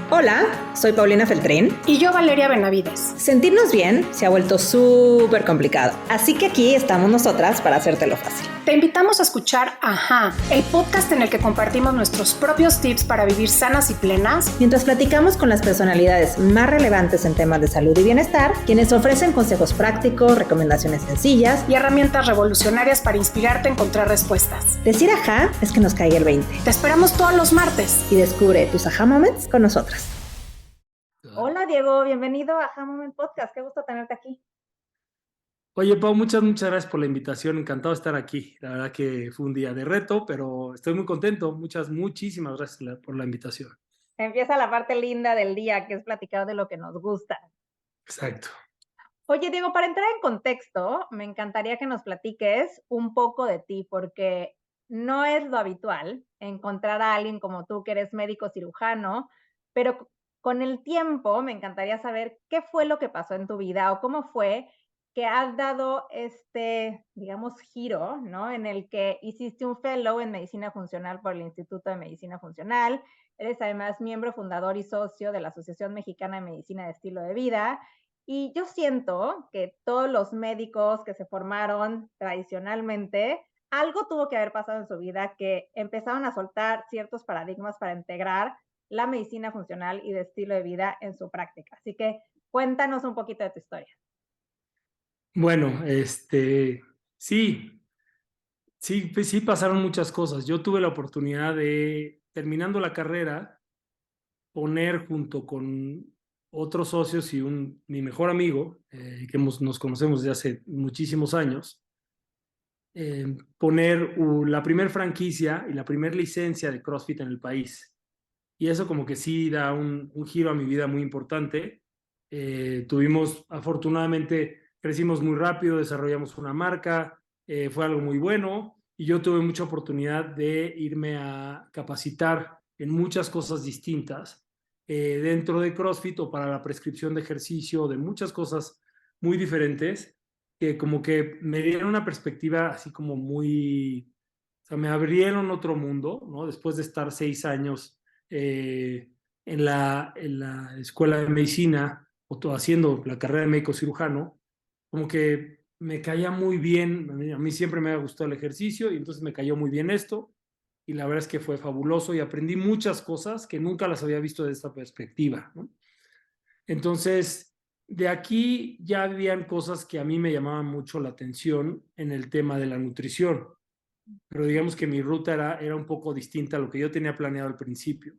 Hola, soy Paulina Feltrín. Y yo, Valeria Benavides. Sentirnos bien se ha vuelto súper complicado, así que aquí estamos nosotras para hacértelo fácil. Te invitamos a escuchar Ajá, el podcast en el que compartimos nuestros propios tips para vivir sanas y plenas, mientras platicamos con las personalidades más relevantes en temas de salud y bienestar, quienes ofrecen consejos prácticos, recomendaciones sencillas y herramientas revolucionarias para inspirarte a encontrar respuestas. Decir ajá es que nos caiga el 20. Te esperamos todos los martes. Y descubre tus ajá moments con nosotras. Hola Diego, bienvenido a Ajá Moment Podcast. Qué gusto tenerte aquí. Oye, Pau, muchas gracias por la invitación. Encantado de estar aquí. La verdad que fue un día de reto, pero estoy muy contento. Muchísimas gracias por la invitación. Empieza la parte linda del día, que es platicar de lo que nos gusta. Exacto. Oye, Diego, para entrar en contexto, me encantaría que nos platiques un poco de ti, porque no es lo habitual encontrar a alguien como tú, que eres médico cirujano, pero con el tiempo me encantaría saber qué fue lo que pasó en tu vida o cómo fue que has dado digamos, giro, ¿no? En el que hiciste un fellow en medicina funcional por el Instituto de Medicina Funcional. Eres además miembro fundador y socio de la Asociación Mexicana de Medicina de Estilo de Vida. Y yo siento que todos los médicos que se formaron tradicionalmente, algo tuvo que haber pasado en su vida que empezaron a soltar ciertos paradigmas para integrar la medicina funcional y de estilo de vida en su práctica. Así que cuéntanos un poquito de tu historia. Bueno, sí pasaron muchas cosas. Yo tuve la oportunidad de, terminando la carrera, poner junto con otros socios y mi mejor amigo, que nos conocemos desde hace muchísimos años, poner la primer franquicia y la primer licencia de CrossFit en el país. Y eso como que sí da un giro a mi vida muy importante. Afortunadamente, crecimos muy rápido, desarrollamos una marca, fue algo muy bueno y yo tuve mucha oportunidad de irme a capacitar en muchas cosas distintas dentro de CrossFit o para la prescripción de ejercicio, de muchas cosas muy diferentes que como que me dieron una perspectiva así como muy, o sea, me abrieron otro mundo, ¿no? Después de estar 6 años en la escuela de medicina o haciendo la carrera de médico cirujano, como que me caía muy bien, a mí siempre me ha gustado el ejercicio y entonces me cayó muy bien esto y la verdad es que fue fabuloso y aprendí muchas cosas que nunca las había visto de esta perspectiva, ¿no? Entonces, de aquí ya habían cosas que a mí me llamaban mucho la atención en el tema de la nutrición, pero digamos que mi ruta era un poco distinta a lo que yo tenía planeado al principio.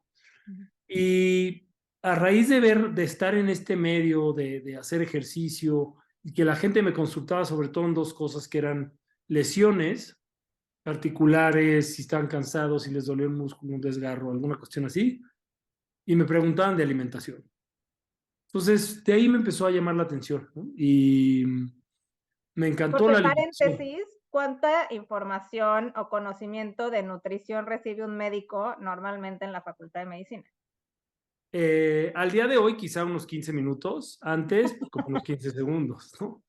Y a raíz de estar en este medio, de hacer ejercicio, y que la gente me consultaba sobre todo en dos cosas que eran lesiones articulares, si estaban cansados, si les dolió un músculo, un desgarro, alguna cuestión así, y me preguntaban de alimentación. Entonces, de ahí me empezó a llamar la atención, ¿no? Y me encantó la alimentación. Paréntesis, ¿cuánta información o conocimiento de nutrición recibe un médico normalmente en la Facultad de Medicina? Al día de hoy, quizá unos 15 minutos, antes, pues, como unos 15 segundos, ¿no?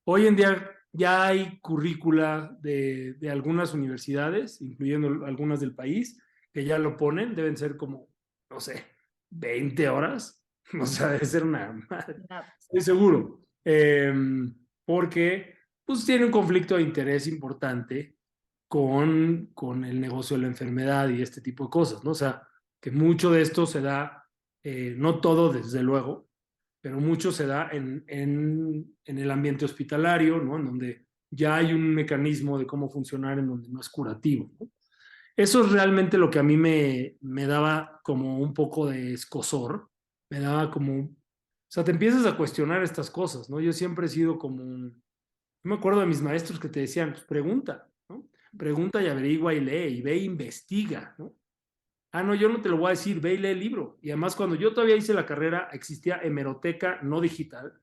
Hoy en día ya hay currícula de algunas universidades, incluyendo algunas del país, que ya lo ponen, deben ser como, no sé, 20 horas, o sea, debe ser una madre, estoy seguro, porque pues tiene un conflicto de interés importante con el negocio de la enfermedad y este tipo de cosas, ¿no? O sea, que mucho de esto se da, no todo desde luego, pero mucho se da en el ambiente hospitalario, ¿no? En donde ya hay un mecanismo de cómo funcionar en donde no es curativo, ¿no? Eso es realmente lo que a mí me daba como un poco de escozor, me daba como, o sea, te empiezas a cuestionar estas cosas, ¿no? Yo siempre he sido como, yo me acuerdo de mis maestros que te decían, pues pregunta, ¿no? Pregunta y averigua y lee y ve e investiga, ¿no? Ah, no, yo no te lo voy a decir, ve y lee el libro. Y además, cuando yo todavía hice la carrera, existía hemeroteca no digital.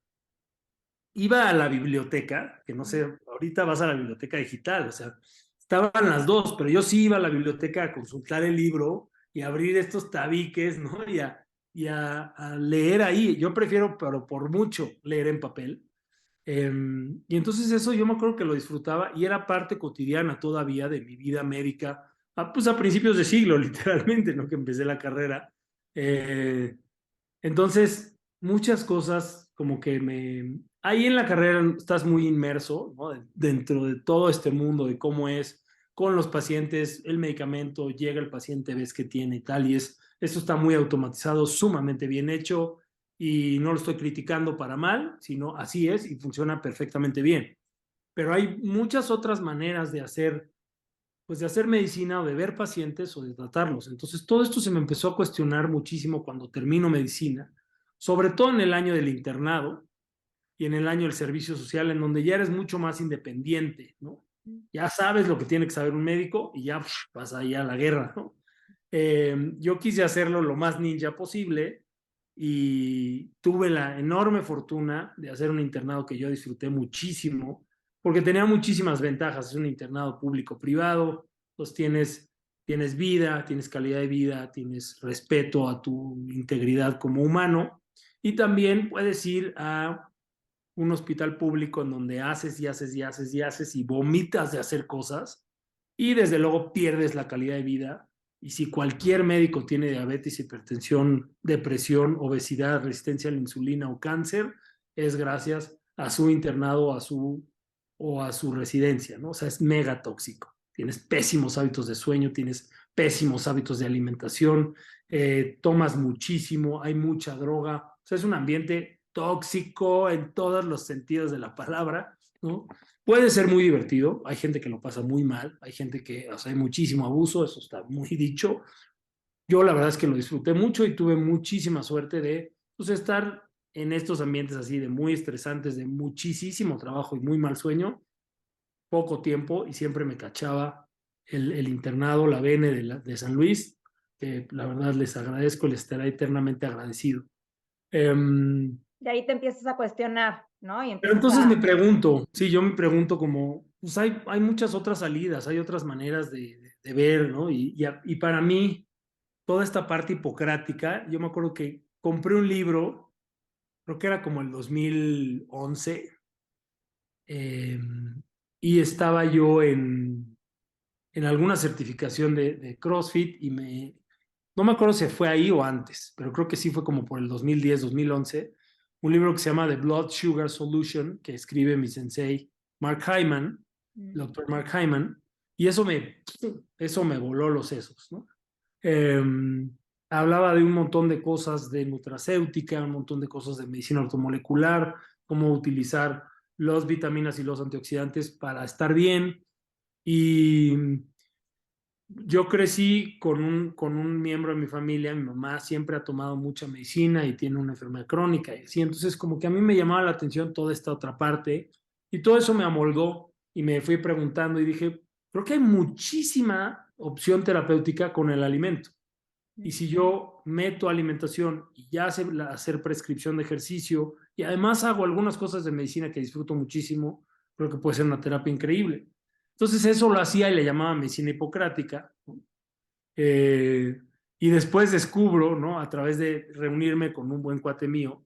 Iba a la biblioteca, que no sé, ahorita vas a la biblioteca digital, o sea, estaban las dos, pero yo sí iba a la biblioteca a consultar el libro y a abrir estos tabiques, ¿no? Y a leer ahí. Yo prefiero, pero por mucho, leer en papel. Y entonces eso yo me acuerdo que lo disfrutaba y era parte cotidiana todavía de mi vida médica, pues a principios de siglo, literalmente, ¿no? Que empecé la carrera. Entonces, muchas cosas como que ahí en la carrera estás muy inmerso, ¿no? Dentro de todo este mundo de cómo es con los pacientes, el medicamento, llega el paciente, ves que tiene y tal, y esto está muy automatizado, sumamente bien hecho, y no lo estoy criticando para mal, sino así es y funciona perfectamente bien. Pero hay muchas otras maneras de hacer, pues de hacer medicina o de ver pacientes o de tratarlos. Entonces, todo esto se me empezó a cuestionar muchísimo cuando termino medicina, sobre todo en el año del internado y en el año del servicio social, en donde ya eres mucho más independiente, ¿no? Ya sabes lo que tiene que saber un médico y ya vas ahí a la guerra, ¿no? Yo quise hacerlo lo más ninja posible y tuve la enorme fortuna de hacer un internado que yo disfruté muchísimo, porque tenía muchísimas ventajas. Es un internado público-privado, pues tienes vida, tienes calidad de vida, tienes respeto a tu integridad como humano, y también puedes ir a un hospital público en donde haces y haces y haces y haces y vomitas de hacer cosas, y desde luego pierdes la calidad de vida. Y si cualquier médico tiene diabetes, hipertensión, depresión, obesidad, resistencia a la insulina o cáncer, es gracias a su internado o a su residencia, ¿no? O sea, es mega tóxico. Tienes pésimos hábitos de sueño, tienes pésimos hábitos de alimentación, tomas muchísimo, hay mucha droga. O sea, es un ambiente tóxico en todos los sentidos de la palabra, ¿no? Puede ser muy divertido, hay gente que lo pasa muy mal, hay gente que, o sea, hay muchísimo abuso, eso está muy dicho. Yo la verdad es que lo disfruté mucho y tuve muchísima suerte de, pues, estar en estos ambientes así de muy estresantes, de muchísimo trabajo y muy mal sueño, poco tiempo, y siempre me cachaba el internado, la BN de San Luis, que la verdad les agradezco, les estaré eternamente agradecido. Y ahí te empiezas a cuestionar, ¿no? Y Pero empiezas entonces me a... pregunto, sí, yo me pregunto como, pues hay muchas otras salidas, hay otras maneras de ver, ¿no? Y para mí, toda esta parte hipocrática, yo me acuerdo que compré un libro, creo que era como el 2011, eh, y estaba yo en alguna certificación de CrossFit no me acuerdo si fue ahí o antes, pero creo que sí fue como por el 2010, 2011, un libro que se llama The Blood Sugar Solution, que escribe mi sensei Mark Hyman, el doctor Mark Hyman, y eso me voló los sesos, ¿no? Eh, Hablaba de un montón de cosas de nutracéutica, un montón de cosas de medicina ortomolecular, cómo utilizar las vitaminas y los antioxidantes para estar bien. Y yo crecí con un miembro de mi familia, mi mamá siempre ha tomado mucha medicina y tiene una enfermedad crónica y así, entonces como que a mí me llamaba la atención toda esta otra parte, y todo eso me amoldó y me fui preguntando y dije, creo que hay muchísima opción terapéutica con el alimento. Y si yo meto alimentación y ya sé hacer prescripción de ejercicio y además hago algunas cosas de medicina que disfruto muchísimo, creo que puede ser una terapia increíble. Entonces eso lo hacía y le llamaba medicina hipocrática, ¿no? Y después descubro, ¿no? A través de reunirme con un buen cuate mío,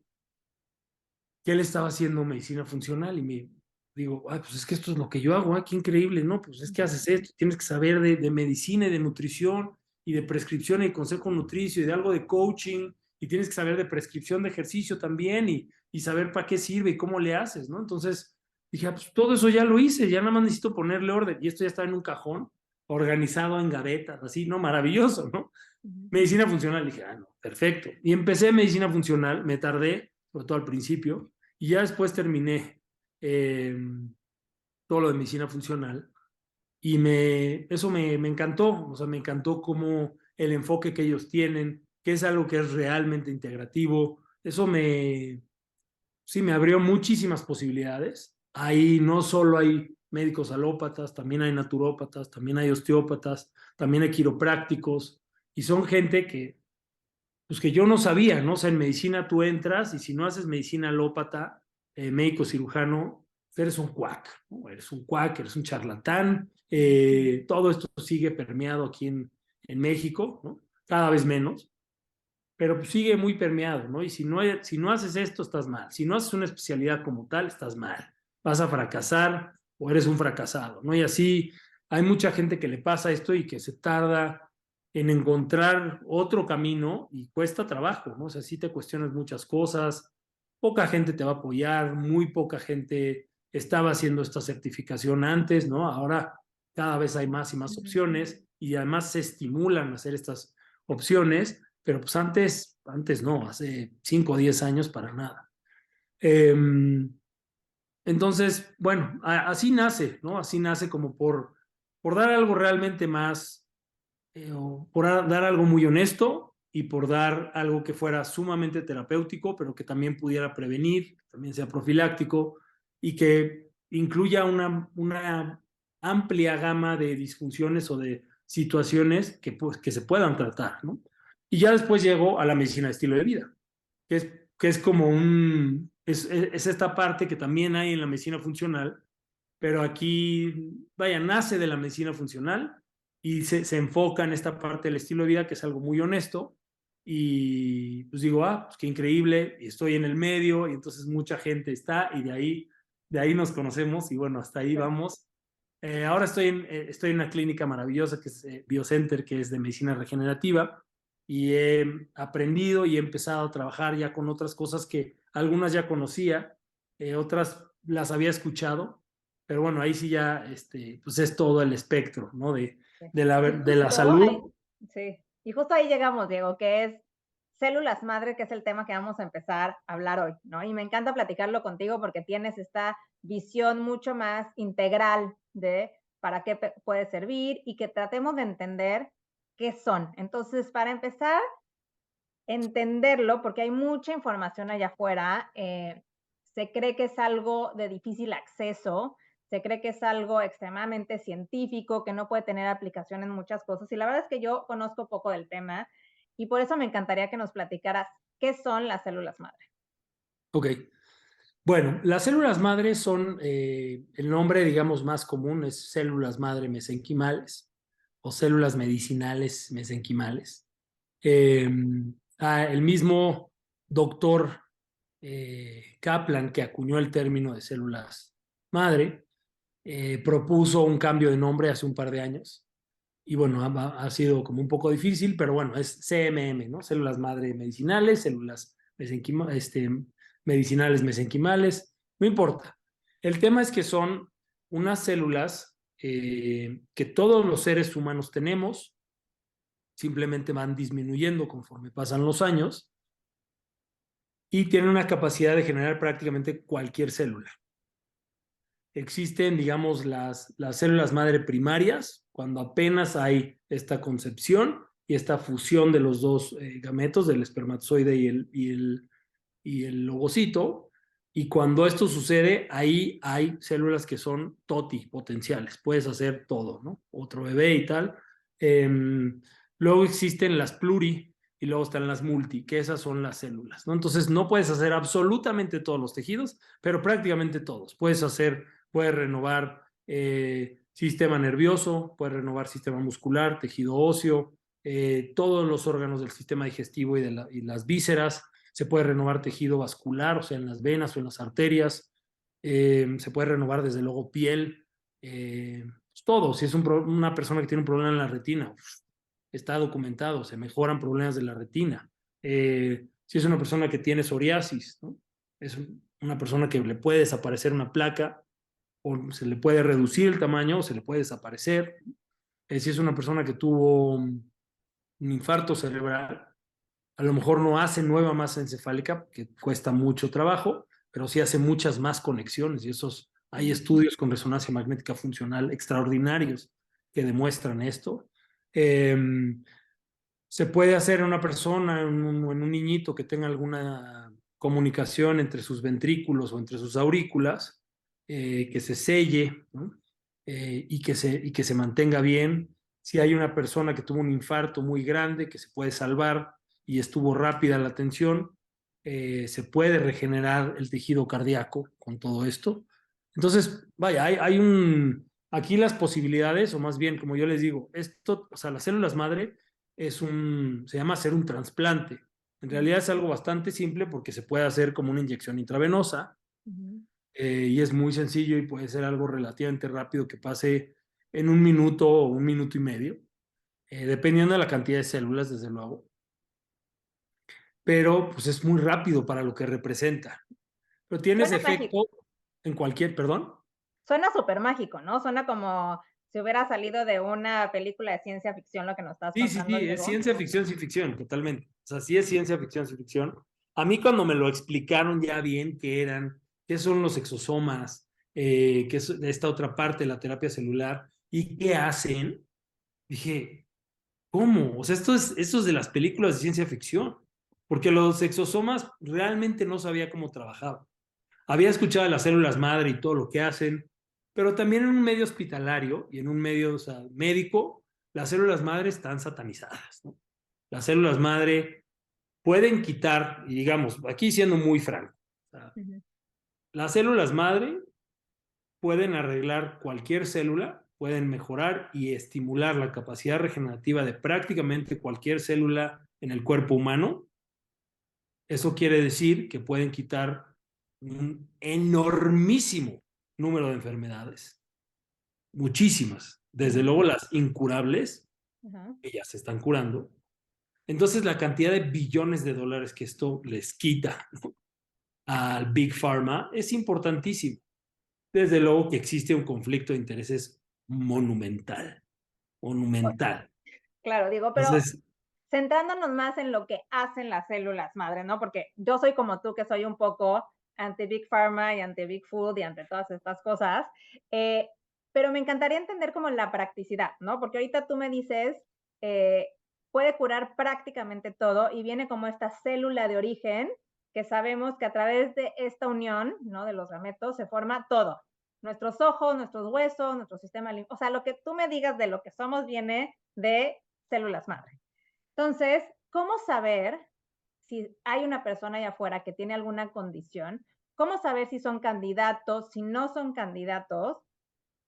que él estaba haciendo medicina funcional, y me digo, ay, pues es que esto es lo que yo hago, qué increíble, ¿no? Pues es que haces esto, tienes que saber de medicina y de nutrición y de prescripción y consejo nutricio y de algo de coaching, y tienes que saber de prescripción de ejercicio también, y saber para qué sirve y cómo le haces, ¿no? Entonces dije, pues todo eso ya lo hice, ya nada más necesito ponerle orden, y esto ya está en un cajón, organizado en gavetas, así, ¿no? Maravilloso, ¿no? Medicina funcional, dije, no, perfecto. Y empecé medicina funcional, me tardé, sobre todo al principio, y ya después terminé todo lo de medicina funcional, y eso me encantó, o sea, me encantó como el enfoque que ellos tienen, que es algo que es realmente integrativo. Eso sí, me abrió muchísimas posibilidades. Ahí no solo hay médicos alópatas, también hay naturópatas, también hay osteópatas, también hay quiroprácticos, y son gente pues que yo no sabía, ¿no? O sea, en medicina tú entras y si no haces medicina alópata, médico cirujano, eres un cuac, ¿no? Eres un cuac, eres un charlatán. Todo esto sigue permeado aquí en México, ¿no? Cada vez menos, pero pues sigue muy permeado, ¿no? Y si no haces esto, estás mal. Si no haces una especialidad como tal, estás mal. Vas a fracasar o eres un fracasado, ¿no? Y así hay mucha gente que le pasa esto y que se tarda en encontrar otro camino y cuesta trabajo, ¿no? O sea, sí te cuestionas muchas cosas, poca gente te va a apoyar, muy poca gente estaba haciendo esta certificación antes, ¿no? Ahora cada vez hay más y más opciones y además se estimulan a hacer estas opciones, pero pues antes no, hace 5 o 10 años para nada. Entonces, bueno, así nace, ¿no? Así nace como por dar algo realmente más, o por dar algo muy honesto y por dar algo que fuera sumamente terapéutico, pero que también pudiera prevenir, también sea profiláctico y que incluya una amplia gama de disfunciones o de situaciones pues, que se puedan tratar, ¿no? Y ya después llego a la medicina de estilo de vida, que es como es esta parte que también hay en la medicina funcional, pero aquí, vaya, nace de la medicina funcional y se enfoca en esta parte del estilo de vida, que es algo muy honesto, y pues digo, pues qué increíble, y estoy en el medio, y entonces mucha gente está, y de ahí nos conocemos, y bueno, hasta ahí vamos. Ahora estoy en una clínica maravillosa que es Biocenter, que es de medicina regenerativa, y he aprendido y he empezado a trabajar ya con otras cosas que algunas ya conocía, otras las había escuchado, pero bueno, ahí sí ya pues es todo el espectro, ¿no? De la salud. Sí, y justo ahí llegamos, Diego, que es células madre, que es el tema que vamos a empezar a hablar hoy, ¿no? Y me encanta platicarlo contigo porque tienes esta visión mucho más integral de para qué puede servir y que tratemos de entender qué son. Entonces, para empezar, entenderlo, porque hay mucha información allá afuera, se cree que es algo de difícil acceso, se cree que es algo extremadamente científico, que no puede tener aplicación en muchas cosas. Y la verdad es que yo conozco poco del tema y por eso me encantaría que nos platicaras qué son las células madre. Ok. Bueno, las células madre son, el nombre, digamos, más común es células madre mesenquimales o células medicinales mesenquimales. El mismo doctor Kaplan, que acuñó el término de células madre, propuso un cambio de nombre hace un par de años. Y bueno, ha sido como un poco difícil, pero bueno, es CMM, ¿no? Células madre medicinales, células medicinales mesenquimales, no importa. El tema es que son unas células que todos los seres humanos tenemos, simplemente van disminuyendo conforme pasan los años y tienen una capacidad de generar prácticamente cualquier célula. Existen, digamos, las células madre primarias, cuando apenas hay esta concepción y esta fusión de los dos gametos, del espermatozoide y el ovocito, y cuando esto sucede, ahí hay células que son TOTI, potenciales, puedes hacer todo, ¿no? Otro bebé y tal. Luego existen las pluri y luego están las multi, que esas son las células, ¿no? Entonces no puedes hacer absolutamente todos los tejidos, pero prácticamente todos. Puedes renovar sistema nervioso, puedes renovar sistema muscular, tejido óseo, todos los órganos del sistema digestivo y las vísceras. Se puede renovar tejido vascular, o sea, en las venas o en las arterias. Se puede renovar desde luego piel. Pues todo. Si es una persona que tiene un problema en la retina, está documentado, se mejoran problemas de la retina. Si es una persona que tiene psoriasis, ¿no? Es una persona que le puede desaparecer una placa, o se le puede reducir el tamaño, o se le puede desaparecer. Si es una persona que tuvo un infarto cerebral, a lo mejor no hace nueva masa encefálica, que cuesta mucho trabajo, pero sí hace muchas más conexiones y hay estudios con resonancia magnética funcional extraordinarios que demuestran esto. Se puede hacer en una persona, en un niñito que tenga alguna comunicación entre sus ventrículos o entre sus aurículas, que se selle, ¿no? Y que se mantenga bien. Si hay una persona que tuvo un infarto muy grande, que se puede salvar y estuvo rápida la atención, se puede regenerar el tejido cardíaco con todo esto. Entonces, vaya, aquí las posibilidades, o más bien, como yo les digo, o sea, las células madre se llama hacer un trasplante. En realidad es algo bastante simple porque se puede hacer como una inyección intravenosa y es muy sencillo y puede ser algo relativamente rápido que pase en 1 minuto o 1 minuto y medio. dependiendo de la cantidad de células, desde luego, pero pues es muy rápido para lo que representa. Pero tienes Suena efecto mágico. en cualquier, perdón. Suena súper mágico, ¿no? Suena como si hubiera salido de una película de ciencia ficción lo que nos estás Sí, sí, contando, sí, es Diego. ciencia ficción, sí ficción, totalmente. O sea, sí es ciencia ficción, sí ficción. A mí cuando me lo explicaron ya bien qué eran, qué son los exosomas, qué es esta otra parte de la terapia celular y qué hacen, dije, ¿cómo? O sea, esto es de las películas de ciencia ficción, porque los exosomas realmente no sabía cómo trabajaban. Había escuchado de las células madre y todo lo que hacen, pero también en un medio hospitalario y en un medio, o sea, médico, las células madre están satanizadas, ¿no? Las células madre pueden quitar, y digamos, aquí siendo muy franco, o sea, Ujú. las células madre pueden arreglar cualquier célula, pueden mejorar y estimular la capacidad regenerativa de prácticamente cualquier célula en el cuerpo humano. Eso quiere decir que pueden quitar un enormísimo número de enfermedades, muchísimas, desde Ujú. luego las incurables, Ujú. que ya se están curando. Entonces, la cantidad de billones de dólares que esto les quita al Big Pharma es importantísimo. Desde luego que existe un conflicto de intereses monumental, monumental. Claro, digo, pero Entonces, centrándonos más en lo que hacen las células madre, ¿no? Porque yo soy como tú, que soy un poco anti Big Pharma y anti Big Food y ante todas estas cosas, eh, pero me encantaría entender como la practicidad, ¿no? Porque ahorita tú me dices, eh, puede curar prácticamente todo y viene como esta célula de origen que sabemos que a través de esta unión, ¿no? De los gametos se forma todo. Nuestros ojos, nuestros huesos, nuestro sistema linfático, o sea, lo que tú me digas de lo que somos viene de células madre. Entonces, ¿cómo saber si hay una persona allá afuera que tiene alguna condición? ¿Cómo saber si son candidatos, si no son candidatos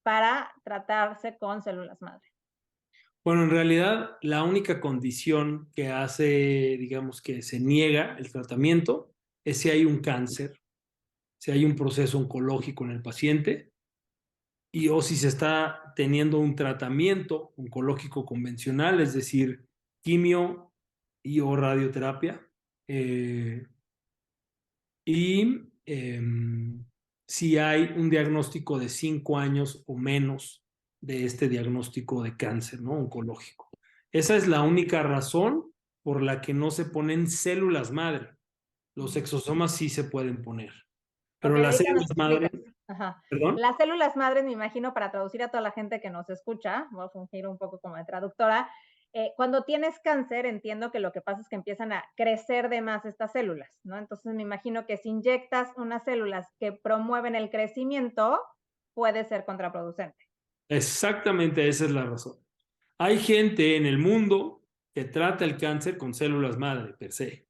para tratarse con células madre? bueno, en realidad la única condición que hace, digamos, que se niega el tratamiento es si hay un cáncer, si hay un proceso oncológico en el paciente y o si se está teniendo un tratamiento oncológico convencional, es decir, quimio y o radioterapia. eh, y si hay un diagnóstico de 5 años o menos de este diagnóstico de cáncer, ¿no? Oncológico. Esa es la única razón por la que no se ponen células madre. Los exosomas sí se pueden poner, Ok, pero las ahorita nos células madre, explicas. Ajá. perdón. Las células madres, me imagino, para traducir a toda la gente que nos escucha, voy a fungir un poco como de traductora. Cuando tienes cáncer, entiendo que lo que pasa es que empiezan a crecer de más estas células, ¿no? Entonces me imagino que si inyectas unas células que promueven el crecimiento, puede ser contraproducente. Exactamente esa es la razón. Hay gente en el mundo que trata el cáncer con células madre, per se.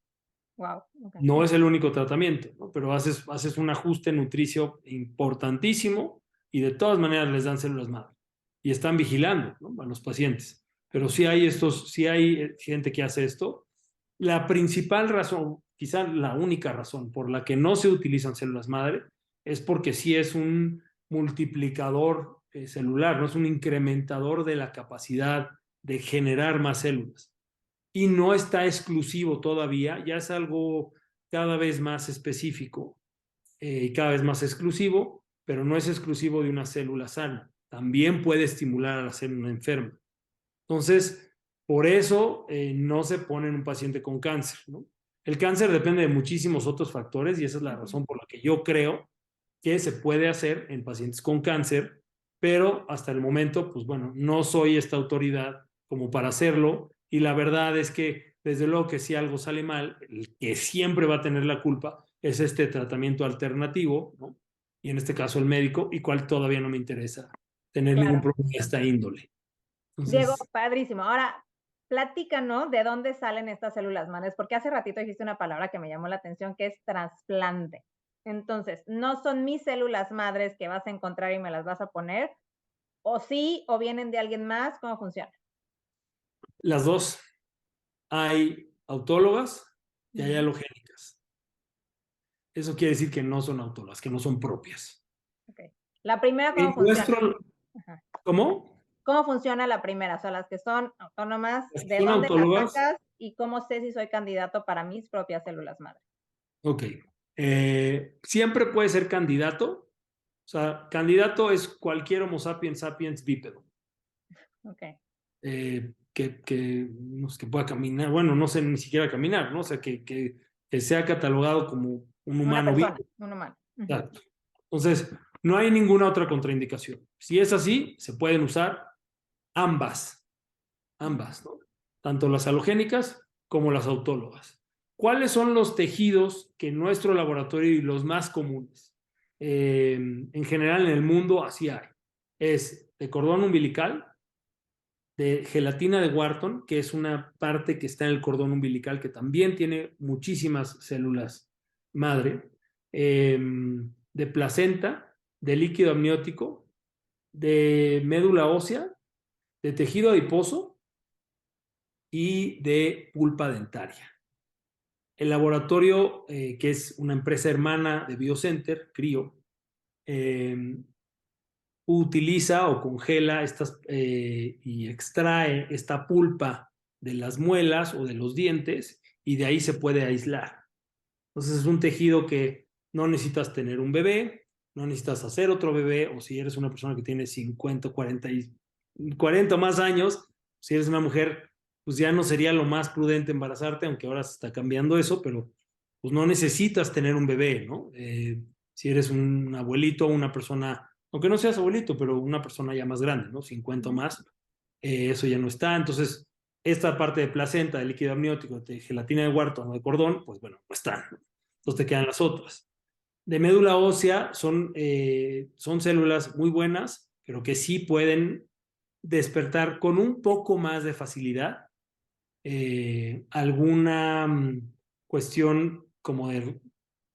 Wow. Okay. No es el único tratamiento, ¿no? Pero haces un ajuste nutricio importantísimo y de todas maneras les dan células madre. Y están vigilando, ¿no? A los pacientes. Pero sí hay gente que hace esto. La principal razón, quizá la única razón por la que no se utilizan células madre es porque sí es un multiplicador celular, no es un incrementador de la capacidad de generar más células. Y no está exclusivo todavía, ya es algo cada vez más específico y cada vez más exclusivo, pero no es exclusivo de una célula sana. También puede estimular a la célula enferma. Entonces, por eso no se pone en un paciente con cáncer, ¿no? El cáncer depende de muchísimos otros factores y esa es la Uh-huh. razón por la que yo creo que se puede hacer en pacientes con cáncer, pero hasta el momento, pues bueno, no soy esta autoridad como para hacerlo y la verdad es que desde luego que si algo sale mal, el que siempre va a tener la culpa es este tratamiento alternativo, ¿no? Y en este caso el médico, y cual todavía no me interesa tener ningún Claro. problema de esta índole. Diego, Entonces, padrísimo. Ahora, platícanos de dónde salen estas células madres, porque hace ratito dijiste una palabra que me llamó la atención, que es trasplante. Entonces, no son mis células madres que vas a encontrar y me las vas a poner, o sí, o vienen de alguien más, ¿cómo funciona? las dos, hay autólogas y hay Ujú. halogénicas. Eso quiere decir que no son autólogas, que no son propias. Ok. La primera, ¿cómo En funciona? nuestro, Ajá. ¿cómo? ¿Cómo funciona la primera? O sea, las que son autónomas, Las que ¿de son dónde las autólogas, sacas y cómo sé si soy candidato para mis propias células madre? ok. Siempre puede ser candidato. O sea, candidato es cualquier Homo sapiens sapiens bípedo. Ok. Que pueda caminar, bueno, no sé ni siquiera caminar, ¿no? O sea, que sea catalogado como un Una humano persona, vivo. un humano. Exacto. Entonces, no hay ninguna otra contraindicación. Si es así, se pueden usar ambas, ¿no? Tanto las halogénicas como las autólogas. ¿Cuáles son los tejidos que en nuestro laboratorio y los más comunes? En general en el mundo así hay. Es de cordón umbilical, de gelatina de Wharton, que es una parte que está en el cordón umbilical que también tiene muchísimas células madre, de placenta, de líquido amniótico, de médula ósea, de tejido adiposo y de pulpa dentaria. El laboratorio, que es una empresa hermana de Biocenter, CRIO, utiliza o congela y extrae esta pulpa de las muelas o de los dientes y de ahí se puede aislar. Entonces es un tejido que no necesitas tener un bebé, no necesitas hacer otro bebé, o si eres una persona que tiene 50, 40 o más años, si eres una mujer, pues ya no sería lo más prudente embarazarte, aunque ahora se está cambiando eso, pero pues no necesitas tener un bebé, ¿no? Si eres un abuelito o una persona, aunque no seas abuelito, pero una persona ya más grande, ¿no? 50 o más, eso ya no está. Entonces, esta parte de placenta, de líquido amniótico, de gelatina de Wharton o de cordón, pues bueno, no están, ¿no? Entonces te quedan las otras. De médula ósea son células muy buenas, pero que sí pueden despertar con un poco más de facilidad alguna cuestión como de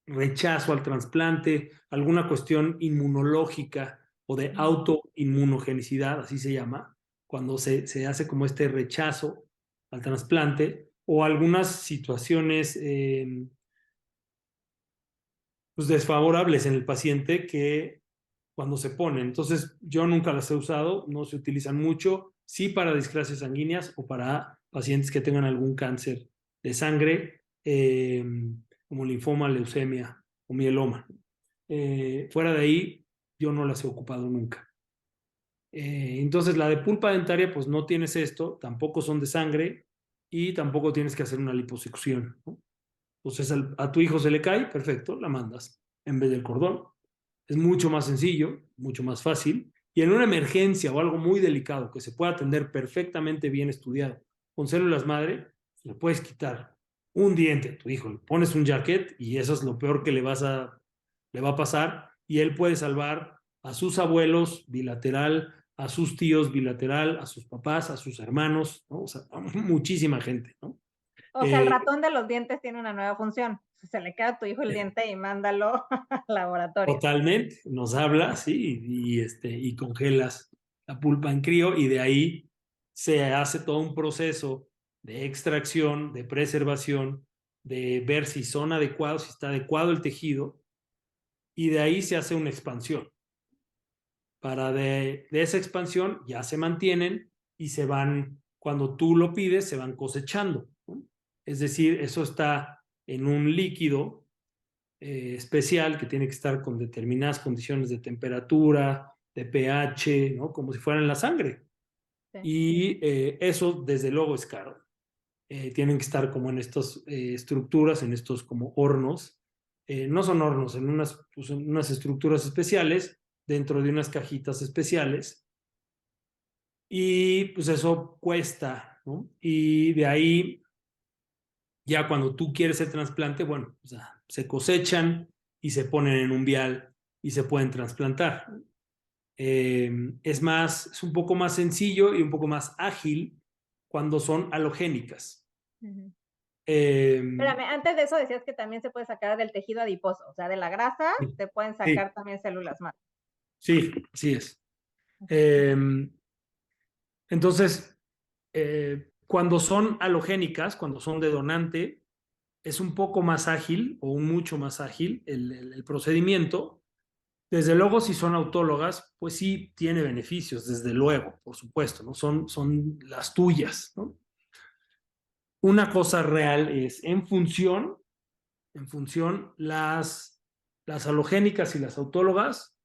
rechazo al trasplante, alguna cuestión inmunológica o de autoinmunogenicidad, así se llama, cuando se hace como este rechazo al trasplante, o algunas situaciones pues desfavorables en el paciente que cuando se ponen. Entonces, yo nunca las he usado, no se utilizan mucho, sí para displasias sanguíneas o para pacientes que tengan algún cáncer de sangre, como linfoma, leucemia o mieloma. Fuera de ahí, yo no las he ocupado nunca. Entonces, la de pulpa dentaria, pues no tienes esto, tampoco son de sangre y tampoco tienes que hacer una liposucción, ¿no? Entonces, a tu hijo se le cae, perfecto, la mandas en vez del cordón. Es mucho más sencillo, mucho más fácil. Y en una emergencia o algo muy delicado que se pueda atender perfectamente bien estudiado con células madre, le puedes quitar un diente a tu hijo, le pones un jacket y eso es lo peor que le va a pasar. Y él puede salvar a sus abuelos bilateral, a sus tíos bilateral, a sus papás, a sus hermanos, ¿no? O sea, a muchísima gente, ¿no? O sea, el ratón de los dientes tiene una nueva función. Se le queda a tu hijo el Eh, diente y mándalo al laboratorio. Totalmente, nos habla, sí, y congelas la pulpa en crío y de ahí se hace todo un proceso de extracción, de preservación, de ver si son adecuados, si está adecuado el tejido y de ahí se hace una expansión. Para de esa expansión ya se mantienen y se van, cuando tú lo pides, se van cosechando, ¿no? Es decir, eso está en un líquido especial que tiene que estar con determinadas condiciones de temperatura, de pH, ¿no? Como si fuera en la sangre. Sí. Y eso, desde luego, es caro. Tienen que estar como en estas estructuras, en estos como hornos. No son hornos, pues, en unas estructuras especiales, dentro de unas cajitas especiales. Y pues eso cuesta, ¿no? Y de ahí ya cuando tú quieres el trasplante, bueno, o sea, se cosechan y se ponen en un vial y se pueden trasplantar. Es un poco más sencillo y un poco más ágil cuando son halogénicas. Espérame, antes de eso decías que también se puede sacar del tejido adiposo, o sea, de la grasa se pueden Sí, sacar también células madre. sí, sí es. Eh, entonces, cuando son halogénicas, cuando son de donante, es un poco más ágil o mucho más ágil el procedimiento, Desde luego, si son autólogas, pues sí tiene beneficios, desde luego, por supuesto, ¿no? Son las tuyas, ¿no? Una cosa real es, en función, las halogénicas y las autólogas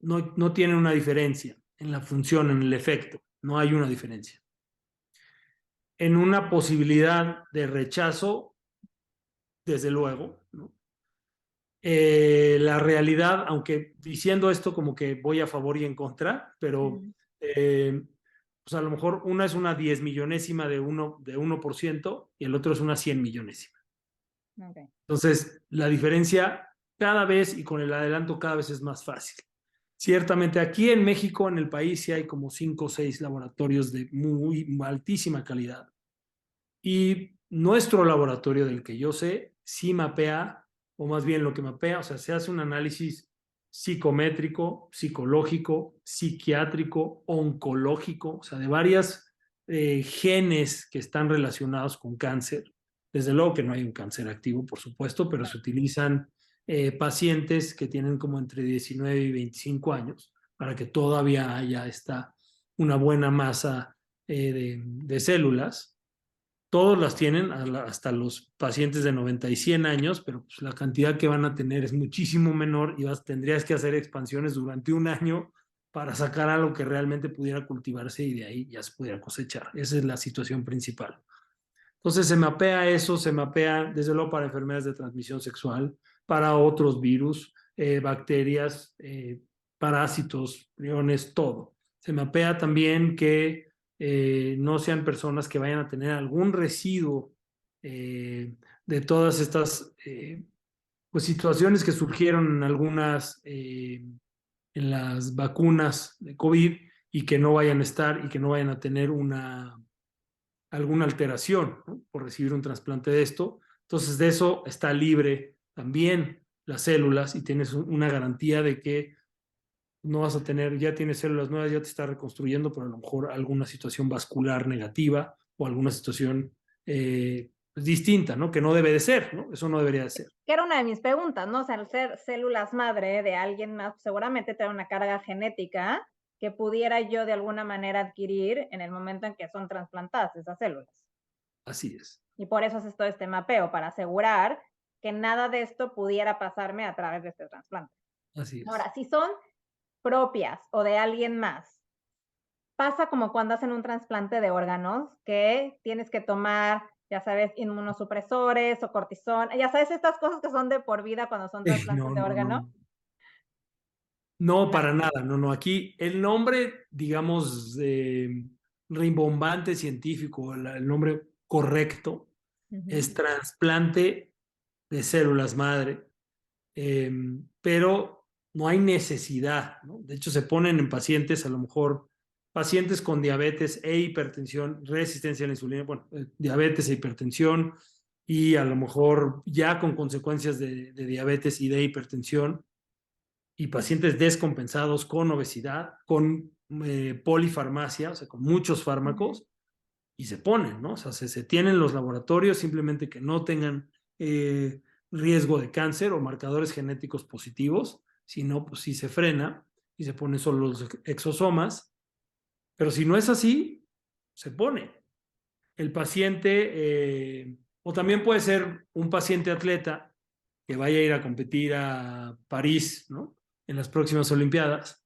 no tienen una diferencia en la función, en el efecto, no hay una diferencia. En una posibilidad de rechazo, desde luego, ¿no? La realidad, aunque diciendo esto como que voy a favor y en contra, pero pues a lo mejor una es una 10 millonésima de 1% y el otro es una 100 millonésima. Okay. Entonces, la diferencia cada vez y con el adelanto cada vez es más fácil. Ciertamente aquí en México, en el país, sí hay como 5 o 6 laboratorios de muy altísima calidad. Y nuestro laboratorio, del que yo sé, sí mapea, o más bien lo que mapea, o sea, se hace un análisis psicométrico, psicológico, psiquiátrico, oncológico, o sea, de varias genes que están relacionados con cáncer. Desde luego que no hay un cáncer activo, por supuesto, pero se utilizan pacientes que tienen como entre 19 y 25 años para que todavía haya una buena masa de células. Todos las tienen, hasta los pacientes de 90 y 100 años, pero pues la cantidad que van a tener es muchísimo menor y tendrías que hacer expansiones durante un año para sacar algo que realmente pudiera cultivarse y de ahí ya se pudiera cosechar. Esa es la situación principal. Entonces se mapea eso, se mapea desde luego para enfermedades de transmisión sexual, para otros virus, bacterias, parásitos, priones, todo. Se mapea también que no sean personas que vayan a tener algún residuo de todas estas pues, situaciones que surgieron en en las vacunas de COVID y que no vayan a estar y que no vayan a tener alguna alteración, ¿no? Por recibir un trasplante de esto. Entonces, de eso está libre también las células y tienes una garantía de que no vas a tener, ya tienes células nuevas, ya te está reconstruyendo, pero a lo mejor alguna situación vascular negativa o alguna situación pues, distinta, ¿no? Que no debe de ser, ¿no? Eso no debería de ser. Que era una de mis preguntas, ¿no? O sea, al ser células madre de alguien más, seguramente trae una carga genética que pudiera yo de alguna manera adquirir en el momento en que son trasplantadas esas células. Así es. Y por eso haces todo este mapeo, para asegurar que nada de esto pudiera pasarme a través de este trasplante. Así es. Ahora, si son propias o de alguien más, pasa como cuando hacen un trasplante de órganos, que tienes que tomar, ya sabes, inmunosupresores o cortisona, ya sabes, estas cosas que son de por vida cuando son trasplantes de órgano. No, para nada, no. Aquí el nombre, digamos, rimbombante científico, el nombre correcto es trasplante de células madre, pero no hay necesidad, ¿no? De hecho, se ponen en pacientes, a lo mejor, pacientes con diabetes e hipertensión, resistencia a la insulina, bueno, diabetes e hipertensión, y a lo mejor ya con consecuencias de diabetes y de hipertensión, y pacientes descompensados con obesidad, con polifarmacia, o sea, con muchos fármacos, y se ponen, ¿no? O sea, se tienen los laboratorios, simplemente que no tengan riesgo de cáncer o marcadores genéticos positivos, sino pues sí se frena y se ponen solo los exosomas, pero si no es así, se pone. El paciente, o también puede ser un paciente atleta que vaya a ir a competir a París, ¿no? En las próximas Olimpiadas,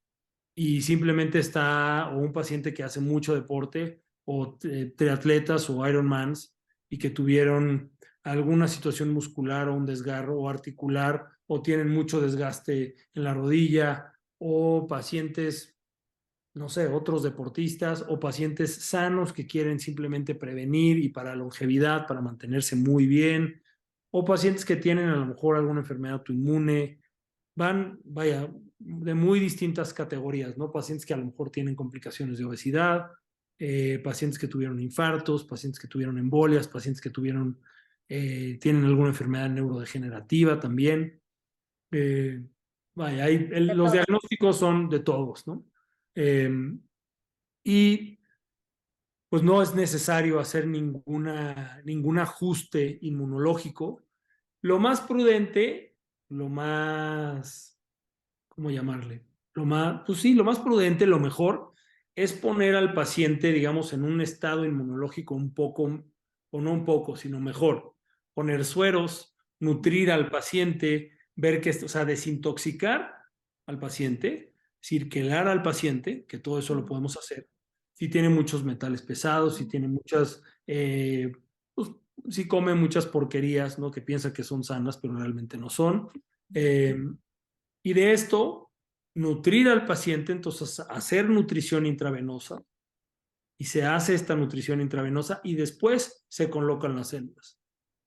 y simplemente está, o un paciente que hace mucho deporte, o triatletas o Ironmans, y que tuvieron alguna situación muscular o un desgarro o articular, o tienen mucho desgaste en la rodilla, o pacientes, no sé, otros deportistas, o pacientes sanos que quieren simplemente prevenir y para longevidad, para mantenerse muy bien, o pacientes que tienen a lo mejor alguna enfermedad autoinmune, vaya, de muy distintas categorías, ¿no? Pacientes que a lo mejor tienen complicaciones de obesidad, pacientes que tuvieron infartos, pacientes que tuvieron embolias, pacientes que tienen alguna enfermedad neurodegenerativa también. Vaya, los diagnósticos son de todos, ¿no? Y pues no es necesario hacer ningún ajuste inmunológico. Lo más prudente, lo más ¿cómo llamarle? Pues sí, lo más prudente, lo mejor, es poner al paciente, digamos, en un estado inmunológico un poco, o no un poco, sino mejor. Poner sueros, nutrir al paciente, ver que, o sea, desintoxicar al paciente, circular al paciente, que todo eso lo podemos hacer. Si tiene muchos metales pesados, si tiene muchas, pues, si come muchas porquerías, ¿no? Que piensa que son sanas, pero realmente no son. Y de esto, nutrir al paciente, entonces hacer nutrición intravenosa, y se hace esta nutrición intravenosa y después se colocan las células.